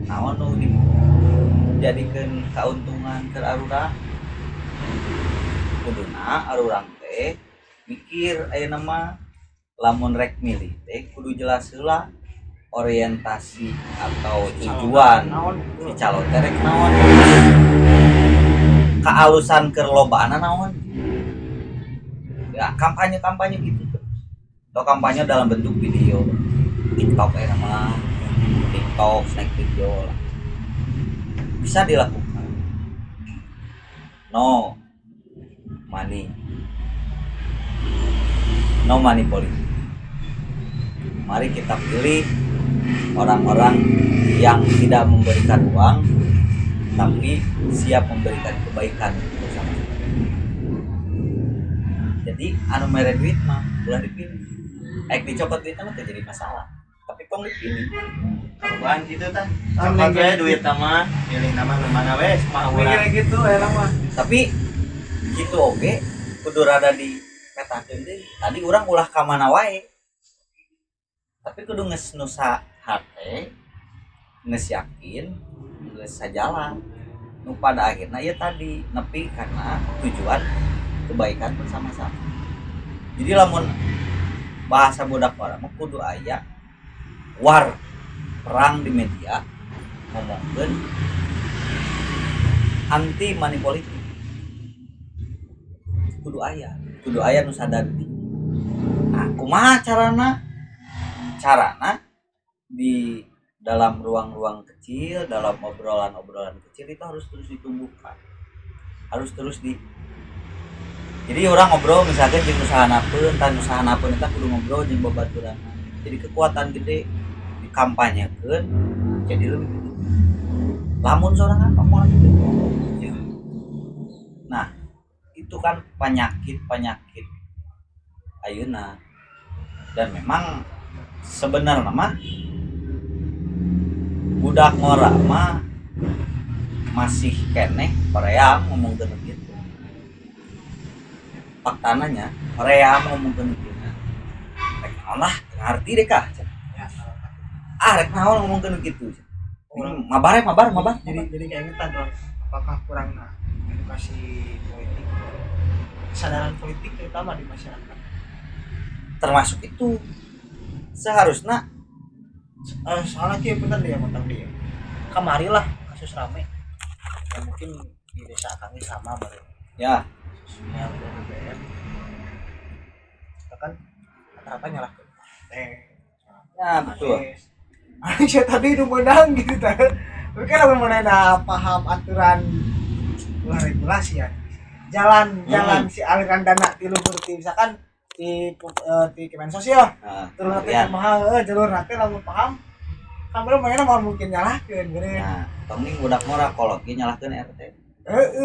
naon nu dijadikeun keuntungan keur arurang kuduna arurang teh mikir ayeuna mah lamun rek milih teh kudu jelas heula orientasi atau tujuan si calon teh rek naon, kealusan keur lobaana naon, ya kampanye gitu atau kampanye dalam bentuk video TikTok mah TikTok snack video lah bisa dilakukan. No money politik. Mari kita pilih orang-orang yang tidak memberikan uang tapi siap memberikan kebaikan bersama. Jadi anu mere duit mah ulah dipilih. Dicopot duit mah jadi masalah. Tapi tong dipilih. Karuan gitu tah. Copot we duit mah, pilih nama mana we mah urang. Gitu mah. Tapi gitu oge kudu rada di petakeun deui. Tadi urang ulah ka mana wae. Tapi kudu geus nusa hate, geus yakin, geus sajalan. Nu pada akhirna ieu tadi nepi karena tujuan kebaikan bersama-sama. Jadi lamun bahasa budak orang mah kudu aya war perang di media ngomongkeun anti money politik. Kudu aya nu sadar. Nah, kumaha carana di dalam ruang-ruang kecil, dalam obrolan-obrolan kecil itu harus terus ditumbuhkan, harus terus jadi orang ngobrol misalkan jeung usahanapeun eta kudu ngobrol jeung babaturan, jadi kekuatan gede dikampanyekeun jadi lebih gede. Lamun sorangan ngomong gitu. Nah itu kan penyakit ayeuna, dan memang sebenarnya mah budak ngora mah masih keneh hoream ngomongkeun gitu. Faktananya hoream ngomongkeun gitu. Rek naon lah ngarti deh kah. Rek naon ngomongkeun gitu. Mabar. Jadi keingetan dong. Apakah kurang edukasi politik, kesadaran politik terutama di masyarakat. Termasuk itu seharusnya soalnya kia bener dia matang dia kamarilah kasus rame ya, mungkin di desa kami sama baru ya kasusnya BBM kan rata-rata nyalahkan ya betul. Saya tadi udah menang gitu tapi kan ada paham aturan regulasi ya jalan si aliran dana di luhur misalkan di Kemensos ya terus nanti mahal jalur nanti lamun paham kamera mainnya mau mungkin nyalahkeun geuning. Nah tongning budak mora kolot ge nyalahkeun RT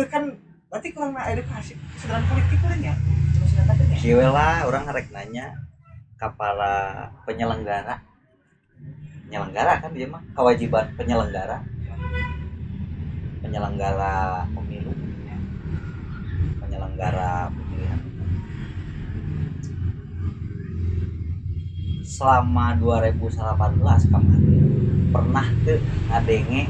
kan berarti kurang edukasi kesadaran politik urang ya masyarakatnya kieu lah urang rek nanya kepala penyelenggara kan dia mah kewajiban penyelenggara pemilu penyelenggara pemilihan selama 2018 kemarin pernah tuh ngadenge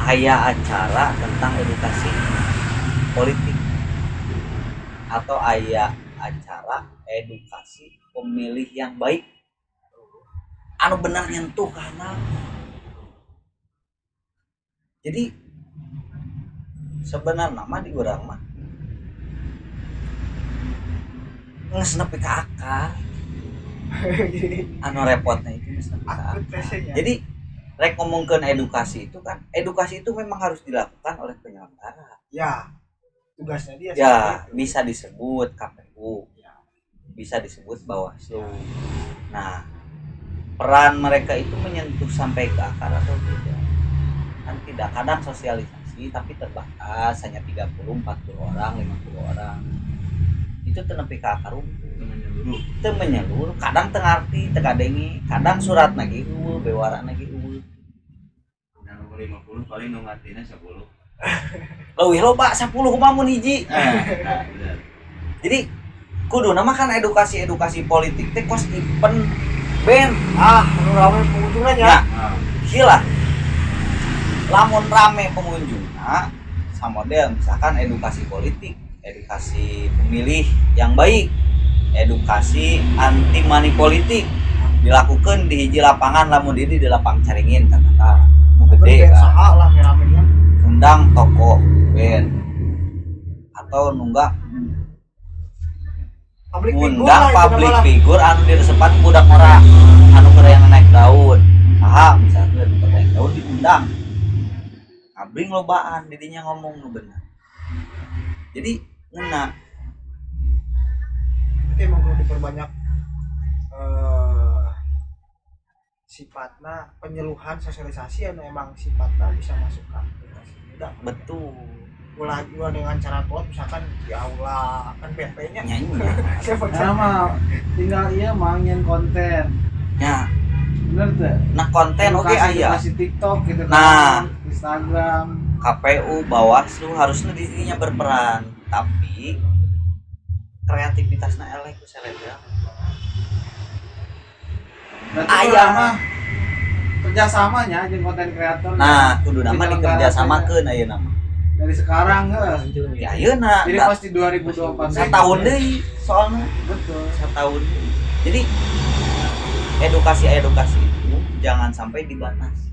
aya acara tentang edukasi politik atau aya acara edukasi pemilih yang baik anu benar nyentuh karena jadi sebenarnya mah di urang mah geus nepi ka akar. Anu repotnya itu misalnya. Jadi rek ngomongkeun edukasi itu kan edukasi itu memang harus dilakukan oleh penyelenggara. Ya. Tugasnya dia. Ya, bisa disebut KPU. Ya. Bisa disebut Bawaslu. Nah, peran mereka itu menyentuh sampai ke akar atau tidak? Kan tidak, kadang sosialisasi tapi terbatas hanya 30, 40 orang, 50 orang. Itu tenepi ke akar rumput. Itu menyeluruh, kadang tengarti, tegadengi, kadang surat lagi bewara lagi Nah, 50 paling nu ngartina 10. Leuwih loba 10 kumaha mun hiji. Jadi kudu nama kan edukasi politik teh kos event band. Anu rame pengunjungna nya. Gila. Lamun rame pengunjungna samodel misalkan edukasi politik, edukasi pemilih yang baik. edukasi anti money politik dilakukan di hiji lapangan lamun di lapang Caringin katakan nu gede kan saha lah meramennya undang tokoh band atau nunggak undang public figure anu diresepan budak ora anu yang naik daun saha misalnya naik daun diundang abring lobaan didinya ngomong nu bener jadi ngena itu emang perlu diperbanyak sifatnya penyeluhan sosialisasi anu emang sifatnya bisa masuk ke aplikasi mudah betul ulah juga dengan cara plot misalkan di aula kan PP-nya sama tinggal iya mangin konten ya bener tuh nah konten oke aya kasih TikTok gitu nah kan Instagram KPU Bawaslu harusnya dirinya berperan tapi kreativitasnya elek ku selebgram ayah mah kerjasamanya jeung konten kreator nah kudu nama dikerjasamakeun ayeuna nama dari sekarang ya ayeuna jadi pasti 2024 setahun deui soalnya betul setahun jadi edukasi itu jangan sampai dibatas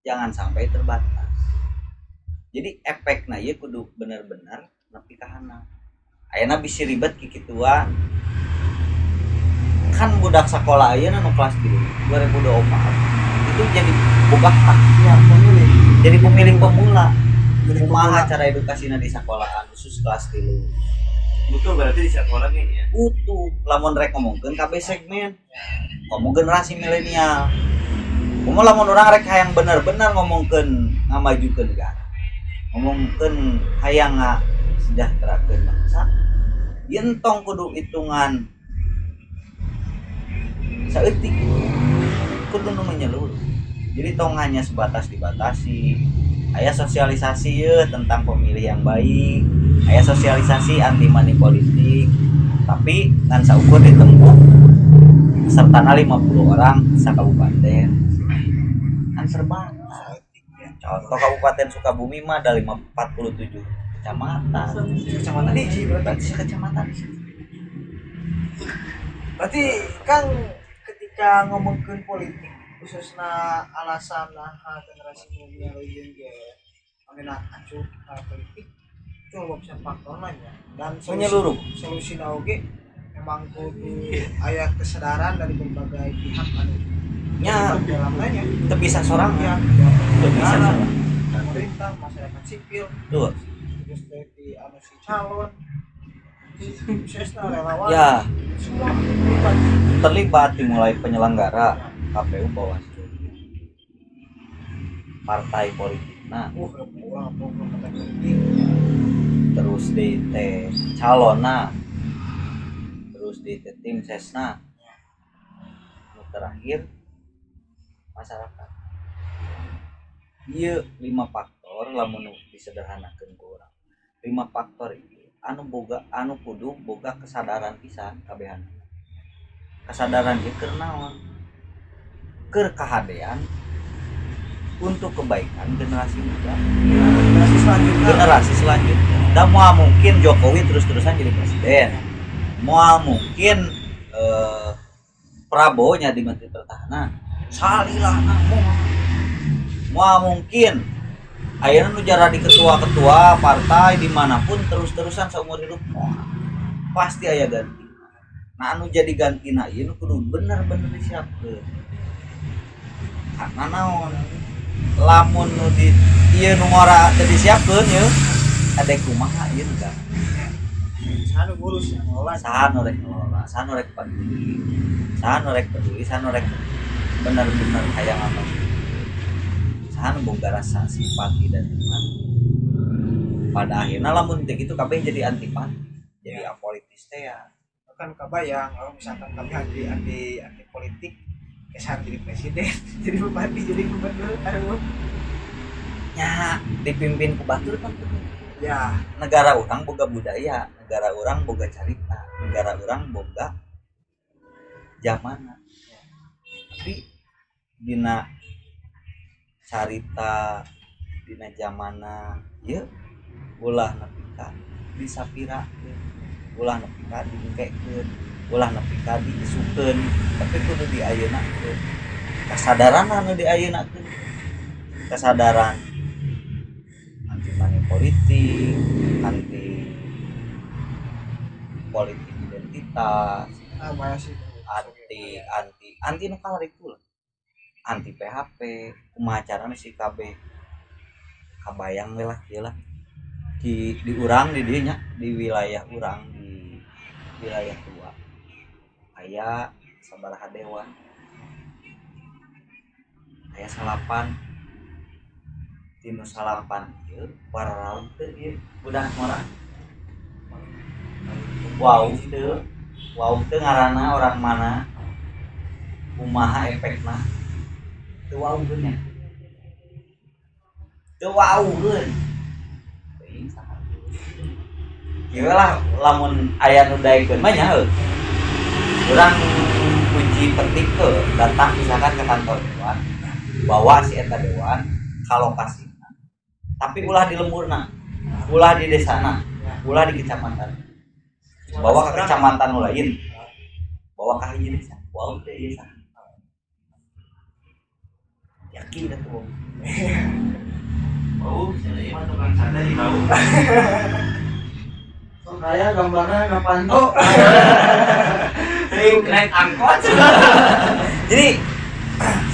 jangan sampai terbatas jadi efeknya ya kudu bener-bener nepi ka handap ayeuna bisi ribet kikituan kan budak sekolah ayeuna nu kelas 3 2024 itu jadi boga hak ya pemilih jadi pemilih pemula kumaha cara edukasina di sekolahan khusus kelas 3 butuh berarti di sekolah nih ya butuh lamun rek ngomongkeun kabeh segmen ngomong generasi milenial kumaha lamun urang rek hayang bener-bener ngomongkeun ngamajukeun negara ngomongkeun hayang ngasejahterakeun bangsa yen tong kudu hitungan saeutik kudu nu menyeluruh jadi tong hanya sebatas dibatasi aya sosialisasi ya tentang pemilih yang baik aya sosialisasi anti money politik tapi ngan saukur ditempuh sertana 50 orang sakabupaten kan serba contoh Kabupaten Sukabumi mah ada 47 kecamatan hiji berarti kecamatan berarti Kang ketika ngomongkeun politik khususnya alasan generasi milenial jeung mengenai acuh politik itu bisa faktor lainnya dan menyeluruh solusi oge memang kudu aya kesadaran dari berbagai pihak anu nya dalamnya teu bisa sorang ya teu bisa sorang pemerintah masyarakat sipil tuh terus dari anu si calon suksesna relawan ya semua terlibat dimulai penyelenggara KPU Bawaslu partai politik nah terus di calona terus di tim sesna terakhir masyarakat ieu 5 faktor lamun disederhanakeun ku urang 5 faktor itu anu kudu boga kesadaran pisan kabehan kesadaran ieu keur naon keur kahadean untuk kebaikan generasi muda generasi selanjutnya dan moal mungkin Jokowi terus-terusan jadi presiden moal mungkin Prabowo nya di Menteri Pertahanan salilah moal mungkin ayeuna nu jadi ketua-ketua partai dimanapun terus-terusan seumur hidup pasti aya ganti nah anu jadi gantina ieu nu kudu bener-bener disiapkeun karena naon lamun nu di ieu nu ngora teu disiapkeun ye ade kumaha ieu kan saha nu ngurus ngelola saha nu rek ngelola saha nu rek peduli saha nu rek bener-bener hayang aman saha nu boga rasa simpati dan empati pada akhirnya lamun teu kitu kabeh jadi antipati jadi apolitis teh ya kan kabayang kalau misalkan kami anti politik kesan jadi presiden jadi bupati jadi gubernur aduh nya dipimpin ku batur kan ya negara orang boga budaya negara orang boga carita negara orang boga zamana tapi dina carita dina zamana ieu ulah nepi ka disapirakeun ulah nepi ka dibengkekeun ulah nepi ka diisukeun tapi kudu diayeunkeun kasadaran anu diayeunkeun kesadaran anti money politik anti politik identitas anti nu kalarikul anti PHP kumaha carana si KB kabayang we lah ieu lah di urang di dieu nya di wilayah urang di wilayah tua aya sabaraha dewan aya salapan tinu salapan ieu pararaut teu ieu budak mora wow teu ngaranna orang mana kumaha efekna teu waugeun nya teu waugeun ieu lah lamun aya nu daekeun mah nya heuh urang uji petik ke datang misalkan ke kantor dewan bawa si eta dewan ka lokasina tapi ulah di lemburna ulah di desana ulah di kecamatan bawa ke kecamatan nu lain bawa ka hiji desa wow teh desa yakin dah tuh bau saya mah tukang sadar bau Saya gambarnya ngapanto. sering naik angkot jadi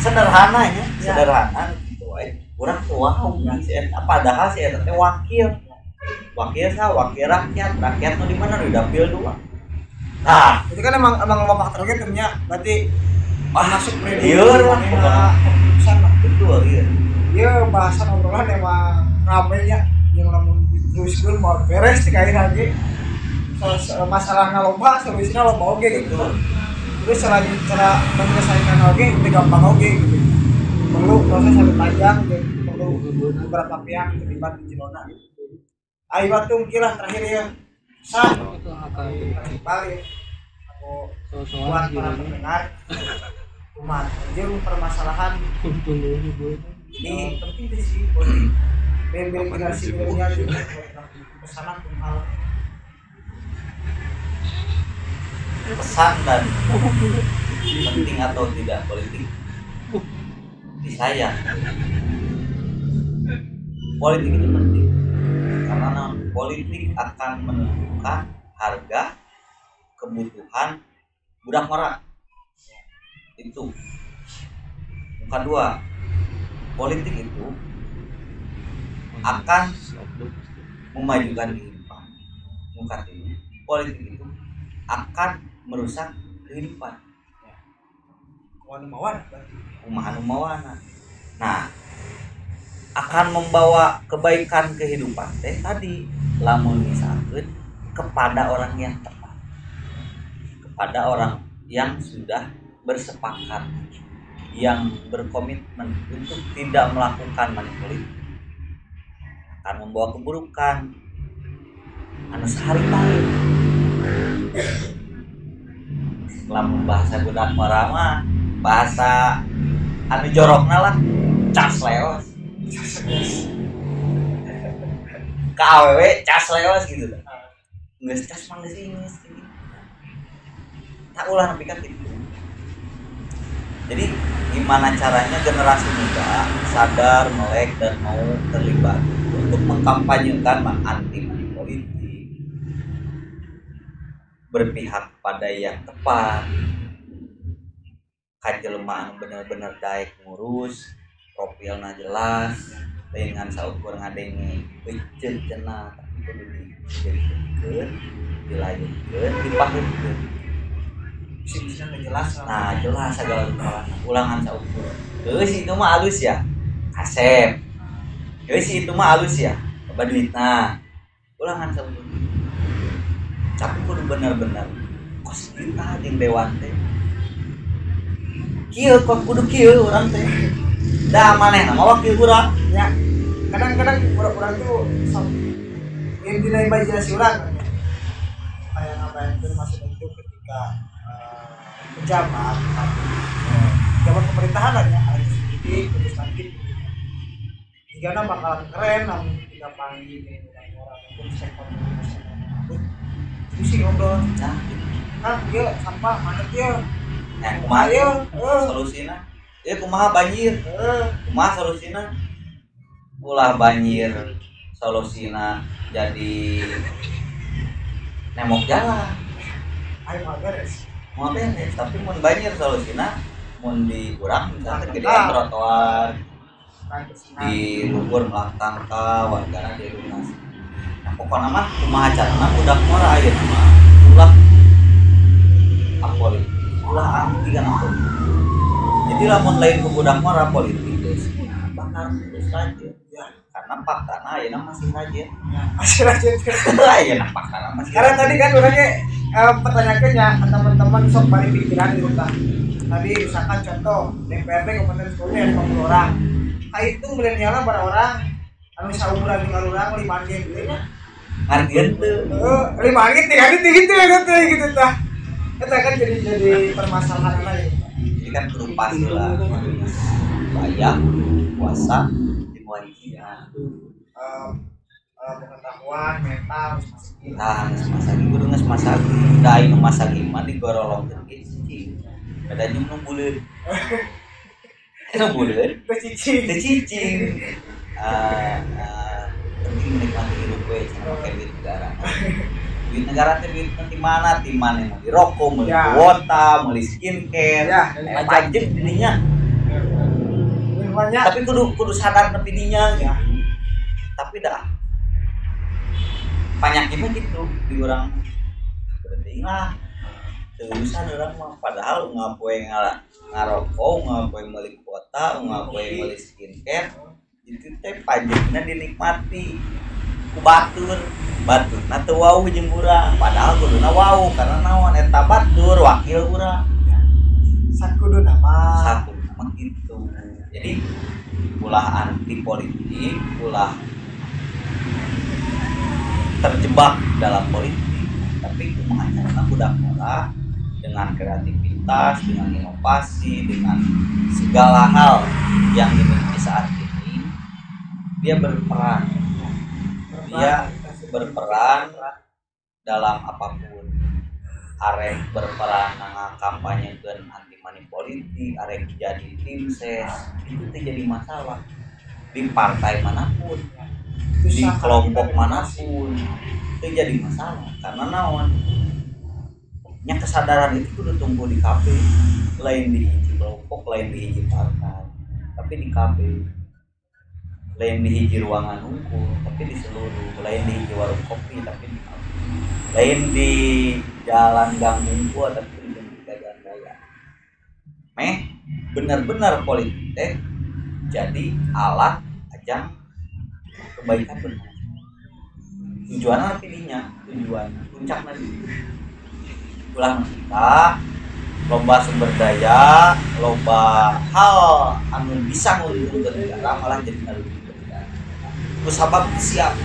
sederhananya sederhana gitu we urang tuh wow si eta padahal si eta teh wakil rakyat nu di mana di dapil 2 nah itu kan emang loba faktor ge ternya berarti masuk iya lah betul iya iya bahasan obrolan emang rame nya yang lamun diteruskeun mau beres kain lagi masalahna loba solusinya loba oge gitu terus selain cara menyelesaikan oge itu gampang oge gitu perlu proses yang panjang gitu perlu beberapa pihak terlibat di Cilona gitu ayo batung kira terakhir ya sah balik aku buat para pendengar umat jeung permasalahan ini penting sih politik migrasi milenial juga pesanan hal pesan dan penting atau tidak politik di saya politik itu penting karena politik akan menentukan harga kebutuhan budak mara itu bukan dua politik itu akan memajukan kehidupan bukan ini politik itu akan merusak kehidupan kumaha nu mawana nah akan membawa kebaikan kehidupan teh tadi lamun misalkan kepada orang yang tepat kepada orang yang sudah bersepakat yang berkomitmen untuk tidak melakukan manipulasi akan membawa keburukan anu sahari-hari lamun bahasa budak marama bahasa anu jorokna lah cas leos ka awewe cas leos gitu geus cas mah geus geus tak ulah nepi ka kitu jadi gimana caranya generasi muda sadar melek dan mau terlibat untuk mengkampanyekan anti politik berpihak pada yang tepat kajelema anu bener-bener daek ngurus profilna jelas dengan saukur ngadenge beuceut cenah tapi kudu dijadikeun dilanjutkeun dipaheutkeun sing jelas nah jelas segala rupa ulangan saukur geus itu mah alus ya kasep geus itu mah alus ya coba duitna ulangan saukur tapi kudu bener-bener kos kita jeung dewan teh kieu kok kudu kieu urang teh da manehna mah wakil urang ya kadang-kadang urang tuh yang dinilai imajinasi urang kayak ngapain tuh masuk itu ketika pejabat pemerintahan lah ya ada sedikit terus nanti jika bakalan keren namun tidak panggil orang-orang pun sektor itu sih ngobrol nah Ieu sampah mana ieu? Kumaha ieu solusina? Ieu kumaha banjir? Kumaha solusina? Ulah banjir solusina jadi nemok jalan. Ayo beres. Mau beres, tapi mun banjir solusina mun di urang misalnya gedean trotoar di luhur melang tangka wargana diilunasi. Nah pokoknya mah kumaha carana budak mora ayeuna mah ulah apolitik, ulah anti kan apolitik. Jadi lamun lain ke budak mora politik geus bakal terus lanjut ya karena faktana ayeuna masih rajin. Masih rajin. Ayeuna faktana masih. Karena tadi kan orangnya pertanyaannya teman-teman sok balik pikiran gitu kan. Tadi misalkan contoh DPRD Kabupaten Sukabumi ada 50 orang. Itu milenialnya pada orang anu saumuran dengan orang 5 gen gitu ya. Ngartieun teu. 5 gen gitu tah. Eta kan jadi permasalahan lain. Jadi kan kudu pas lah. Bayang, puasa, dimulainya. Pengetahuan mental Nah, masagi kudu geus masagi. Da anu masagi mah digorolongkeun ge cicing. Kada jeung nu buleun. Nu buleun cicing. Penting menikmati hidup we cenah make duit negara. Duit negara teh duit di mana? Di mana mau di rokok, meuli kuota, meuli skincare. Ya, pajak didinya. Tapi kudu sadar nepi dinya ya. Tapi dah penyakitnya gitu di orang berhenti lah terusan orang mah padahal ngapoe ngarokok ngapoe meuli kuota ngapoe meuli skincare itu teh pajakna dinikmati ku batur na teu wau jeung urang padahal kuduna wau karena naon eta batur wakil urang sakuduna mah gitu. Jadi ulah anti politik ulah terjebak dalam politik tapi kumaha carana budak mora dengan kreativitas, dengan inovasi, dengan segala hal yang dimiliki saat ini dia berperan dalam apapun arek berperan ngampanyekeun anti money politik arek jadi tim ses itu jadi masalah di partai manapun di kelompok manapun itu jadi masalah karena naon nya kesadaran itu udah tumbuh di KB lain di hiji kelompok lain di hiji partai tapi di KB lain di hiji ruangan unggul tapi di seluruh lain di hiji warung kopi tapi di KB lain di jalan gang unggul tapi di jalan raya benar-benar politik jadi alat ajang kebaikan benar tujuan apa pilihnya tujuan puncak nanti ulah kita lomba sumber daya lomba hal anu bisa nguntungkeun negara malah jadi ngarugikeun negara ku sabab siap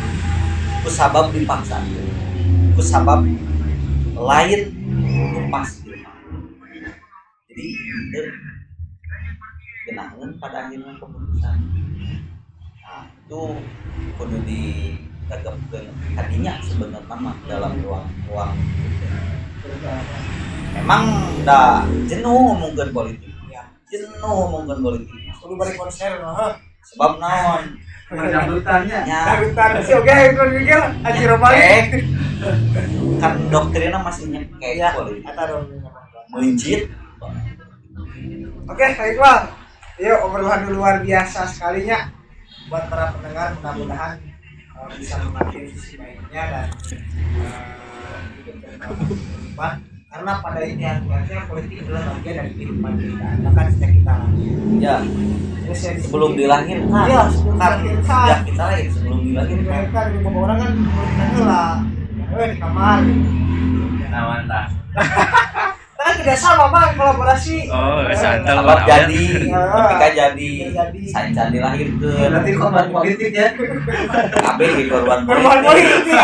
ku sabab dipaksa ku sabab lain ku pas jadi genaheun pada akhirnya keputusan itu kudu ditegapkeun tadinya sebenarnya mah dalam ruang memang dah jenuh ngomongkeun politik ya kudu bari konser sebab naon Dangdutannya dangdutan sih oke itu mikir aji romantis kan doktrinnya masih nyekek politik melincit oke baiklah yuk obrolan luar biasa sekalinya buat para pendengar mudah-mudahan bisa mengerti sisi lainnya dan karena pada intinya politik adalah bagian dari kehidupan kita bahkan sejak kita lahir ya sebelum dilahirkan ya sejak kita lahir sebelum dilahirkan kan beberapa orang kan politiknya lah di kamar nawan tah kan tidak sama bang kolaborasi santel abang jadi ketika jadi saya dilahirkan berarti korban politik ya KB korban politik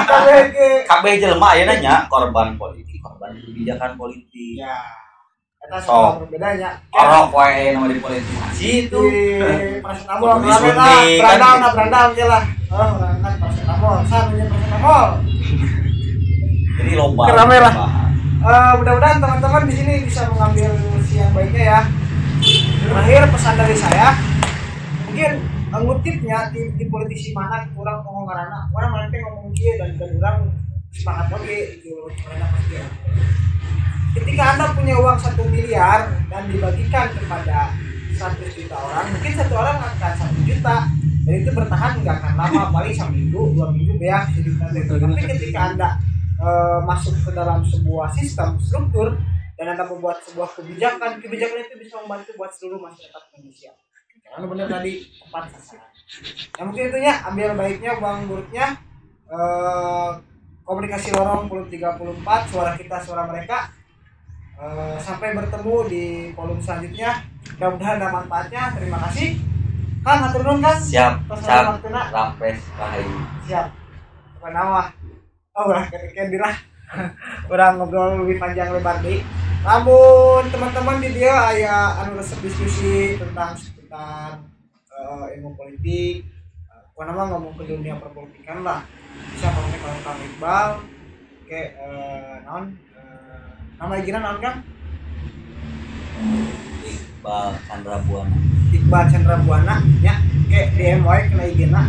KB jelema aya nanya korban politik korban kebijakan politik ya eta soal bedanya orok wae nama di politik situ paracetamol berandal ge lah paracetamol sarunya paracetamol jadi lomba kerame lah Mudah-mudahan teman-teman di sini bisa mengambil yang baiknya ya. Terakhir pesan dari saya, mungkin ngutipnya di politisi mana kurang ngomong karena orang nanti ngomong dia dan orang sepakat oke gitu karena pasti. Ketika Anda punya uang 1 miliar dan dibagikan kepada 100 juta orang, mungkin satu orang akan 1 juta dan itu bertahan nggak akan lama, paling seminggu 2 minggu ya. Tapi ketika Anda masuk ke dalam sebuah sistem struktur dan Anda membuat sebuah kebijakan itu bisa membantu buat seluruh masyarakat Indonesia. Karena benar tadi tepat sasaran. Ya mungkin itunya, ambil baiknya, buang buruknya. Komunikasi lorong 34, suara kita, suara mereka. Sampai bertemu di volume selanjutnya. Mudah-mudahan ada manfaatnya. Terima kasih. Kang, atur nuhun Kang. Siap. Rampes Rahayu. Siap. Apa nama? Oh, ketika dirah. Orang ngobrol lebih panjang lebar deh. Namun teman-teman di dia aya anu resep diskusi tentang seputar ilmu politik. Nama ngomong ke dunia perpolitikan lah. Bisa pakai kalau Kang Iqbal, kayak nama igina naon Kang? Iqbal Chandra Buana ya, kayak DM wae kena igina.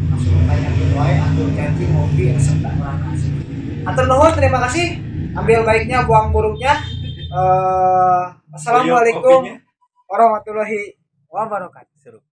Langsung tanya ke wae atur janji ngopi resep tak orang kasih. Atur nuhun, terima kasih. Ambil baiknya, buang buruknya. Assalamualaikum warahmatullahi wabarakatuh.